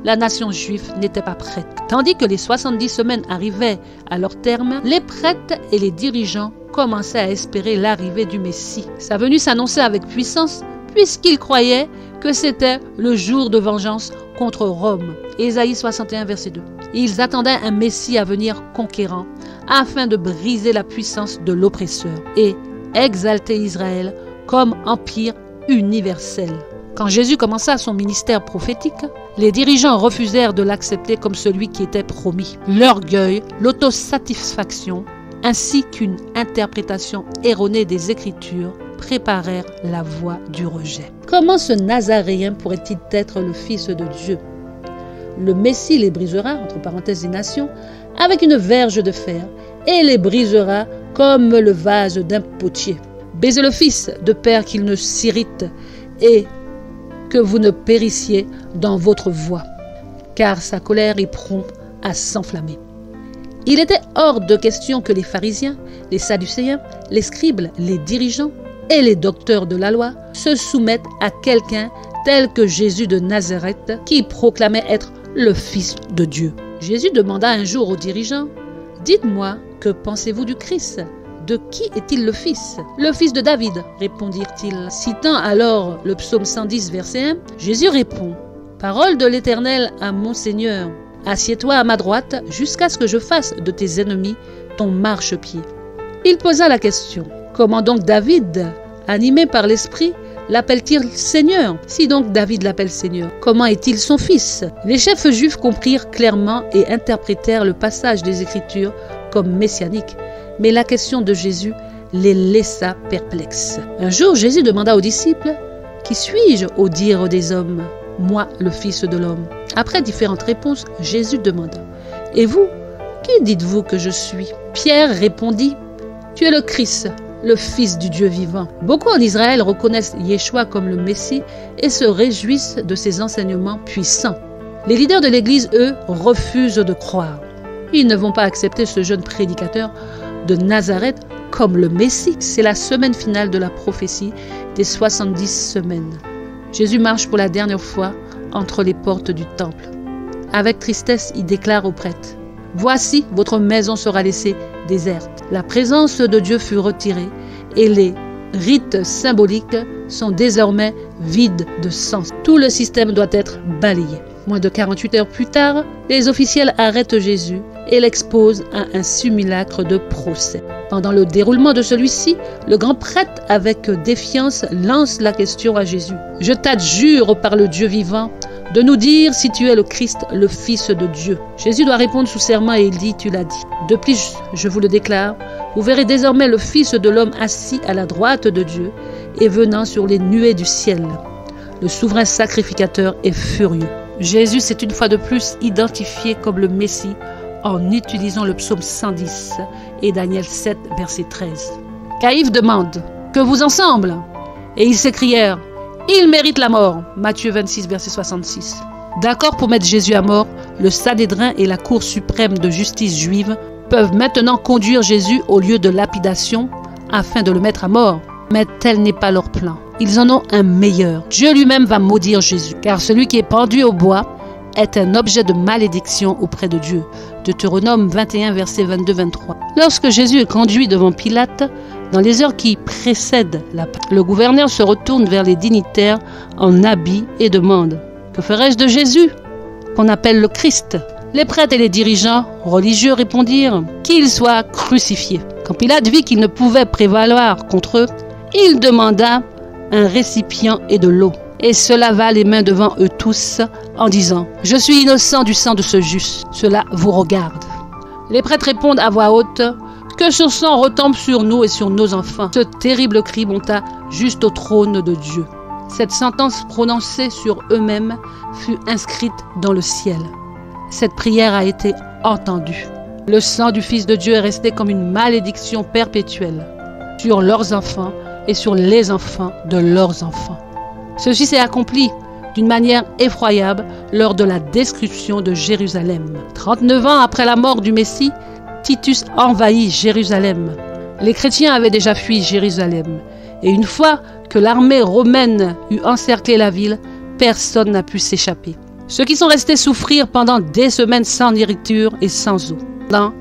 la nation juive n'était pas prête. Tandis que les 70 semaines arrivaient à leur terme, les prêtres et les dirigeants commençaient à espérer l'arrivée du Messie. Sa venue s'annonçait avec puissance, puisqu'ils croyaient que c'était le jour de vengeance contre Rome. Ésaïe 61, verset 2. Ils attendaient un Messie à venir conquérant, afin de briser la puissance de l'oppresseur et exalter Israël comme empire universel. Quand Jésus commença son ministère prophétique, les dirigeants refusèrent de l'accepter comme celui qui était promis. L'orgueil, l'autosatisfaction, ainsi qu'une interprétation erronée des Écritures préparèrent la voie du rejet. Comment ce Nazaréen pourrait-il être le Fils de Dieu? Le Messie les brisera, entre parenthèses des nations, avec une verge de fer, et les brisera comme le vase d'un potier. Baisez le Fils, de peur qu'il ne s'irrite et que vous ne périssiez dans votre voie, car sa colère est prompte à s'enflammer. Il était hors de question que les pharisiens, les sadducéens, les scribes, les dirigeants et les docteurs de la loi se soumettent à quelqu'un tel que Jésus de Nazareth, qui proclamait être le Fils de Dieu. Jésus demanda un jour aux dirigeants, « Dites-moi, que pensez-vous du Christ? De qui est-il le fils? Le fils de David, répondirent-ils. Citant alors le psaume 110, verset 1, Jésus répond, Parole de l'Éternel à mon Seigneur, assieds-toi à ma droite jusqu'à ce que je fasse de tes ennemis ton marchepied. Il posa la question, comment donc David, animé par l'Esprit, l'appelle-t-il Seigneur? Si donc David l'appelle Seigneur, comment est-il son fils? Les chefs juifs comprirent clairement et interprétèrent le passage des Écritures comme messianique. Mais la question de Jésus les laissa perplexes. Un jour, Jésus demanda aux disciples, « Qui suis-je au dire des hommes, moi le Fils de l'homme ?» Après différentes réponses, Jésus demanda, « Et vous, qui dites-vous que je suis ?» Pierre répondit, « Tu es le Christ, le Fils du Dieu vivant. » Beaucoup en Israël reconnaissent Yeshua comme le Messie et se réjouissent de ses enseignements puissants. Les leaders de l'Église, eux, refusent de croire. Ils ne vont pas accepter ce jeune prédicateur de Nazareth comme le Messie. C'est la semaine finale de la prophétie des 70 semaines. Jésus marche pour la dernière fois entre les portes du temple. Avec tristesse, il déclare aux prêtres, « Voici, votre maison sera laissée déserte. » La présence de Dieu fut retirée et les rites symboliques sont désormais vides de sens. Tout le système doit être balayé. Moins de 48 heures plus tard, les officiels arrêtent Jésus et l'exposent à un simulacre de procès. Pendant le déroulement de celui-ci, le grand prêtre, avec défiance, lance la question à Jésus. « Je t'adjure par le Dieu vivant de nous dire si tu es le Christ, le Fils de Dieu. » Jésus doit répondre sous serment et il dit, « Tu l'as dit. De plus, je vous le déclare, vous verrez désormais le Fils de l'homme assis à la droite de Dieu et venant sur les nuées du ciel. » Le souverain sacrificateur est furieux. Jésus s'est une fois de plus identifié comme le Messie en utilisant le psaume 110 et Daniel 7, verset 13. Caïphe demande « Que vous ensemble ?» Et ils s'écrièrent « Il mérite la mort » Matthieu 26, verset 66. D'accord pour mettre Jésus à mort, le Sanhédrin et la Cour suprême de justice juive peuvent maintenant conduire Jésus au lieu de lapidation afin de le mettre à mort. Mais tel n'est pas leur plan. Ils en ont un meilleur. Dieu lui-même va maudire Jésus, car celui qui est pendu au bois est un objet de malédiction auprès de Dieu. Deutéronome 21, versets 22-23. Lorsque Jésus est conduit devant Pilate, dans les heures qui précèdent la Pâque, le gouverneur se retourne vers les dignitaires en habit et demande « Que ferai-je de Jésus, qu'on appelle le Christ ?» Les prêtres et les dirigeants religieux répondirent qu'il soit crucifié. Quand Pilate vit qu'il ne pouvait prévaloir contre eux, il demanda un récipient et de l'eau, et se lava les mains devant eux tous en disant « Je suis innocent du sang de ce juste, cela vous regarde. » Les prêtres répondent à voix haute « Que ce sang retombe sur nous et sur nos enfants. » Ce terrible cri monta juste au trône de Dieu. Cette sentence prononcée sur eux-mêmes fut inscrite dans le ciel. Cette prière a été entendue. Le sang du Fils de Dieu est resté comme une malédiction perpétuelle sur leurs enfants et sur les enfants de leurs enfants. Ceci s'est accompli d'une manière effroyable lors de la destruction de Jérusalem. 39 ans après la mort du Messie, Titus envahit Jérusalem. Les chrétiens avaient déjà fui Jérusalem. Et une fois que l'armée romaine eut encerclé la ville, personne n'a pu s'échapper. Ceux qui sont restés souffrir pendant des semaines sans nourriture et sans eau.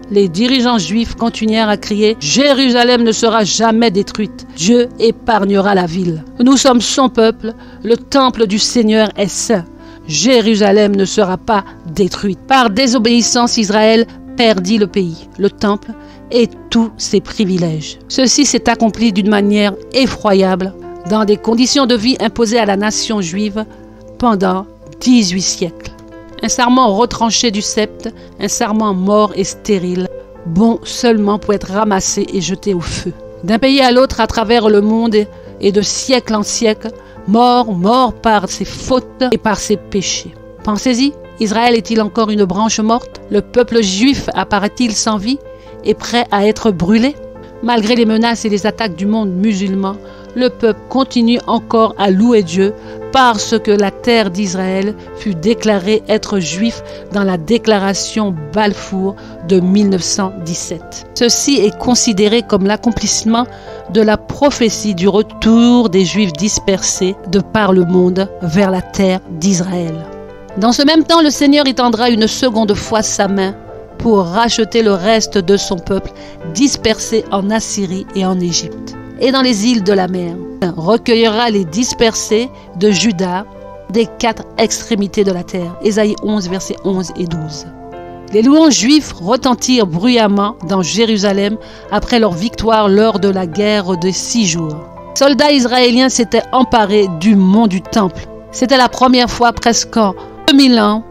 Les dirigeants juifs continuèrent à crier « Jérusalem ne sera jamais détruite. Dieu épargnera la ville. Nous sommes son peuple. Le temple du Seigneur est saint. Jérusalem ne sera pas détruite. » Par désobéissance, Israël perdit le pays, le temple et tous ses privilèges. Ceci s'est accompli d'une manière effroyable dans des conditions de vie imposées à la nation juive pendant 18 siècles. Un sarment retranché du sceptre, un sarment mort et stérile, bon seulement pour être ramassé et jeté au feu. D'un pays à l'autre à travers le monde et de siècle en siècle, mort par ses fautes et par ses péchés. Pensez-y, Israël est-il encore une branche morte? Le peuple juif apparaît-il sans vie et prêt à être brûlé? Malgré les menaces et les attaques du monde musulman, le peuple continue encore à louer Dieu parce que la terre d'Israël fut déclarée être juif dans la déclaration Balfour de 1917. Ceci est considéré comme l'accomplissement de la prophétie du retour des Juifs dispersés de par le monde vers la terre d'Israël. Dans ce même temps, le Seigneur étendra une seconde fois sa main pour racheter le reste de son peuple dispersé en Assyrie et en Égypte et dans les îles de la mer. Recueillera les dispersés de Juda des 4 extrémités de la terre. Ésaïe 11, versets 11 et 12. Les louanges juifs retentirent bruyamment dans Jérusalem après leur victoire lors de la guerre de 6 jours. Les soldats israéliens s'étaient emparés du mont du Temple. C'était la première fois presque en 2000 ans.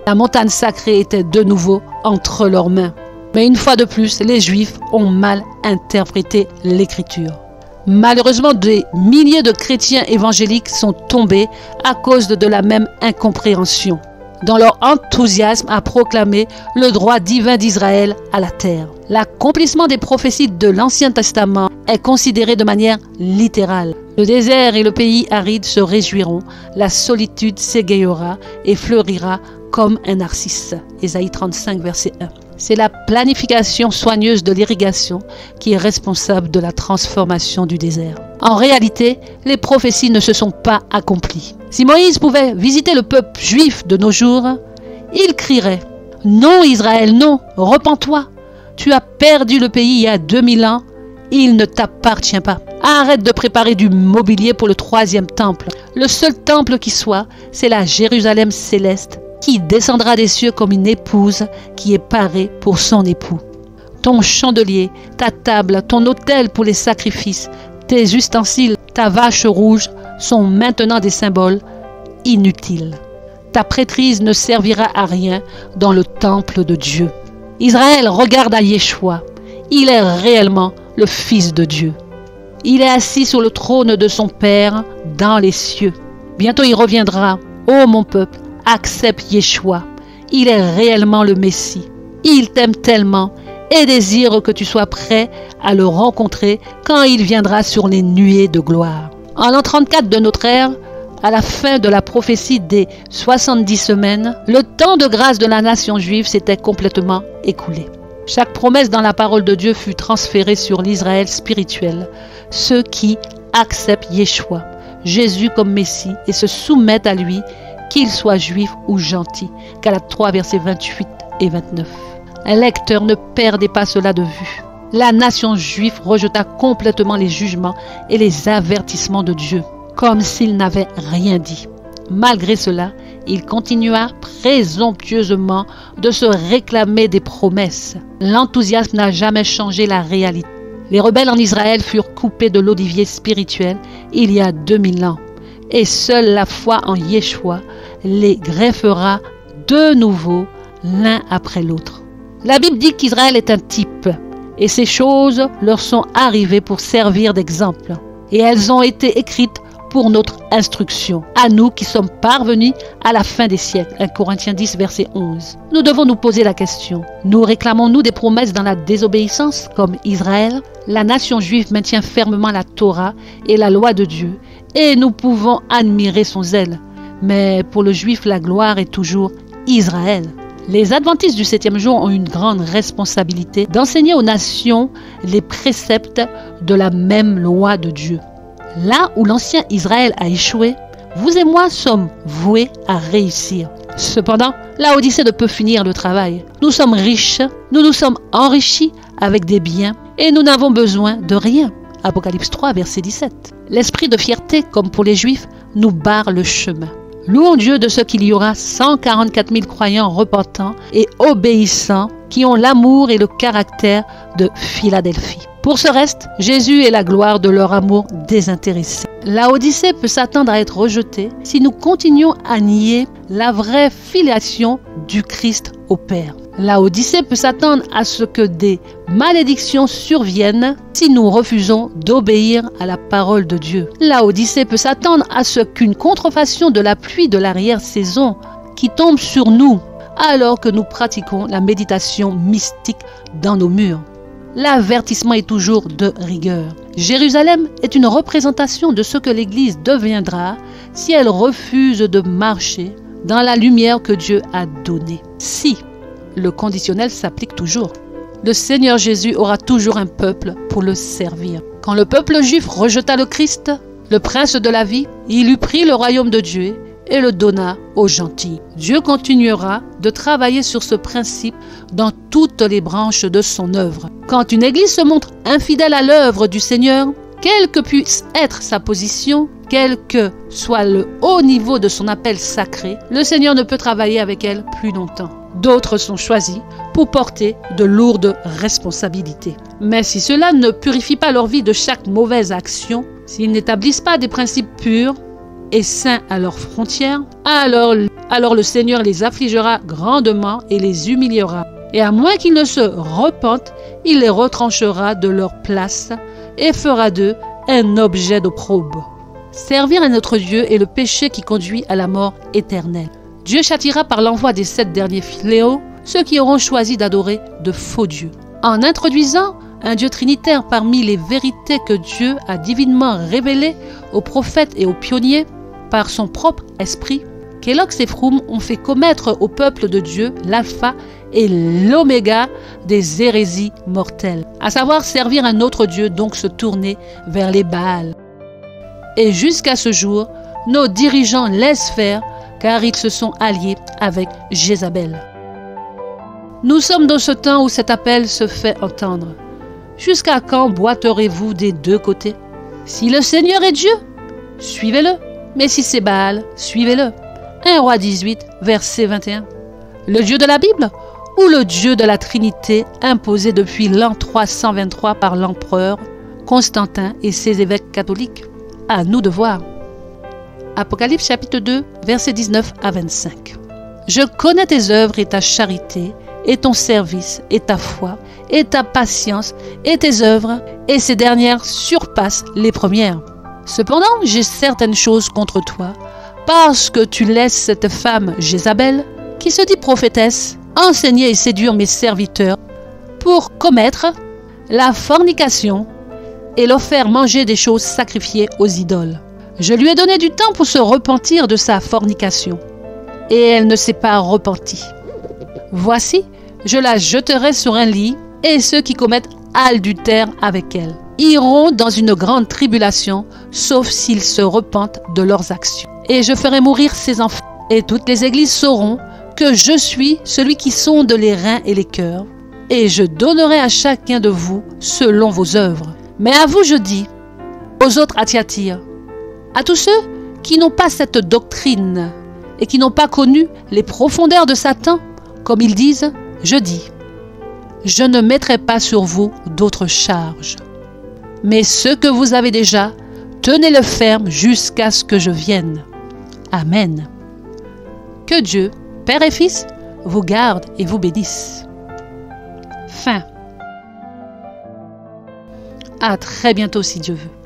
La montagne sacrée était de nouveau entre leurs mains. Mais une fois de plus, les Juifs ont mal interprété l'Écriture. Malheureusement, des milliers de chrétiens évangéliques sont tombés à cause de la même incompréhension, dans leur enthousiasme à proclamer le droit divin d'Israël à la terre. L'accomplissement des prophéties de l'Ancien Testament est considéré de manière littérale. Le désert et le pays aride se réjouiront, la solitude s'égayera et fleurira comme un narcisse. Ésaïe 35, verset 1. C'est la planification soigneuse de l'irrigation qui est responsable de la transformation du désert. En réalité, les prophéties ne se sont pas accomplies. Si Moïse pouvait visiter le peuple juif de nos jours, il crierait « Non Israël, non, repens-toi, tu as perdu le pays il y a 2000 ans, il ne t'appartient pas. Arrête de préparer du mobilier pour le 3e temple. Le seul temple qui soit, c'est la Jérusalem céleste, qui descendra des cieux comme une épouse qui est parée pour son époux. Ton chandelier, ta table, ton autel pour les sacrifices, tes ustensiles, ta vache rouge sont maintenant des symboles inutiles. Ta prêtrise ne servira à rien dans le temple de Dieu. Israël, regarde à Yeshua. Il est réellement le Fils de Dieu. Il est assis sur le trône de son Père dans les cieux. Bientôt il reviendra. Ô mon peuple, accepte Yeshua. Il est réellement le Messie. Il t'aime tellement et désire que tu sois prêt à le rencontrer quand il viendra sur les nuées de gloire. En l'an 34 de notre ère, à la fin de la prophétie des 70 semaines, le temps de grâce de la nation juive s'était complètement écoulé. Chaque promesse dans la parole de Dieu fut transférée sur l'Israël spirituel, ceux qui acceptent Yeshua, Jésus comme Messie et se soumettent à lui, qu'ils soient juifs ou gentils. Galates 3, versets 28 et 29. Un lecteur, ne perdez pas cela de vue. La nation juive rejeta complètement les jugements et les avertissements de Dieu, comme s'il n'avait rien dit. Malgré cela, il continua présomptueusement de se réclamer des promesses. L'enthousiasme n'a jamais changé la réalité. Les rebelles en Israël furent coupés de l'olivier spirituel il y a 2000 ans. Et seule la foi en Yeshua les greffera de nouveau l'un après l'autre. La Bible dit qu'Israël est un type et ces choses leur sont arrivées pour servir d'exemple. Et elles ont été écrites pour notre instruction, à nous qui sommes parvenus à la fin des siècles. 1 Corinthiens 10, verset 11. Nous devons nous poser la question, nous réclamons-nous des promesses dans la désobéissance comme Israël? La nation juive maintient fermement la Torah et la loi de Dieu et nous pouvons admirer son zèle. Mais pour le juif, la gloire est toujours Israël. Les adventistes du 7e jour ont une grande responsabilité d'enseigner aux nations les préceptes de la même loi de Dieu. Là où l'ancien Israël a échoué, vous et moi sommes voués à réussir. Cependant, la Odyssée ne peut finir le travail. Nous sommes riches, nous nous sommes enrichis avec des biens et nous n'avons besoin de rien. Apocalypse 3, verset 17. L'esprit de fierté, comme pour les Juifs, nous barre le chemin. Louons Dieu de ce qu'il y aura 144 000 croyants repentants et obéissants qui ont l'amour et le caractère de Philadelphie. Pour ce reste, Jésus est la gloire de leur amour désintéressé. La Odyssée peut s'attendre à être rejetée si nous continuons à nier la vraie filiation du Christ au Père. La Odyssée peut s'attendre à ce que des malédictions surviennent si nous refusons d'obéir à la parole de Dieu. La Odyssée peut s'attendre à ce qu'une contrefaçon de la pluie de l'arrière-saison qui tombe sur nous alors que nous pratiquons la méditation mystique dans nos murs. L'avertissement est toujours de rigueur. Jérusalem est une représentation de ce que l'Église deviendra si elle refuse de marcher dans la lumière que Dieu a donnée. Si le conditionnel s'applique toujours, le Seigneur Jésus aura toujours un peuple pour le servir. Quand le peuple juif rejeta le Christ, le prince de la vie, il eut pris le royaume de Dieu et le donna aux gentils. Dieu continuera de travailler sur ce principe dans toutes les branches de son œuvre. Quand une église se montre infidèle à l'œuvre du Seigneur, quelle que puisse être sa position, quel que soit le haut niveau de son appel sacré, le Seigneur ne peut travailler avec elle plus longtemps. D'autres sont choisis pour porter de lourdes responsabilités. Mais si cela ne purifie pas leur vie de chaque mauvaise action, s'ils n'établissent pas des principes purs et saints à leurs frontières, alors le Seigneur les affligera grandement et les humiliera. Et à moins qu'ils ne se repentent, il les retranchera de leur place et fera d'eux un objet d'opprobre. Servir à notre Dieu est le péché qui conduit à la mort éternelle. Dieu châtiera par l'envoi des 7 derniers fléaux ceux qui auront choisi d'adorer de faux dieux. En introduisant un Dieu trinitaire parmi les vérités que Dieu a divinement révélées aux prophètes et aux pionniers par son propre esprit, Kellogg's et Fromm ont fait commettre au peuple de Dieu l'alpha et l'oméga des hérésies mortelles, à savoir servir un autre Dieu, donc se tourner vers les Baals. Et jusqu'à ce jour, nos dirigeants laissent faire car ils se sont alliés avec Jézabel. Nous sommes dans ce temps où cet appel se fait entendre. Jusqu'à quand boiterez-vous des deux côtés? Si le Seigneur est Dieu, suivez-le. Mais si c'est Baal, suivez-le. 1 Roi 18, verset 21. Le Dieu de la Bible ou le Dieu de la Trinité imposé depuis l'an 323 par l'empereur Constantin et ses évêques catholiques? À nous de voir. Apocalypse chapitre 2, versets 19 à 25. Je connais tes œuvres et ta charité, et ton service, et ta foi, et ta patience, et tes œuvres, et ces dernières surpassent les premières. Cependant, j'ai certaines choses contre toi, parce que tu laisses cette femme Jézabel, qui se dit prophétesse, enseigner et séduire mes serviteurs, pour commettre la fornication et leur faire manger des choses sacrifiées aux idoles. Je lui ai donné du temps pour se repentir de sa fornication, et elle ne s'est pas repentie. Voici, je la jeterai sur un lit, et ceux qui commettent adultère avec elle iront dans une grande tribulation, sauf s'ils se repentent de leurs actions. Et je ferai mourir ses enfants, et toutes les églises sauront que je suis celui qui sonde les reins et les cœurs, et je donnerai à chacun de vous selon vos œuvres. Mais à vous je dis, aux autres à Thyatire, à tous ceux qui n'ont pas cette doctrine et qui n'ont pas connu les profondeurs de Satan, comme ils disent, je dis, je ne mettrai pas sur vous d'autres charges. Mais ce que vous avez déjà, tenez-le ferme jusqu'à ce que je vienne. Amen. Que Dieu, Père et Fils, vous garde et vous bénisse. Fin. À très bientôt si Dieu veut.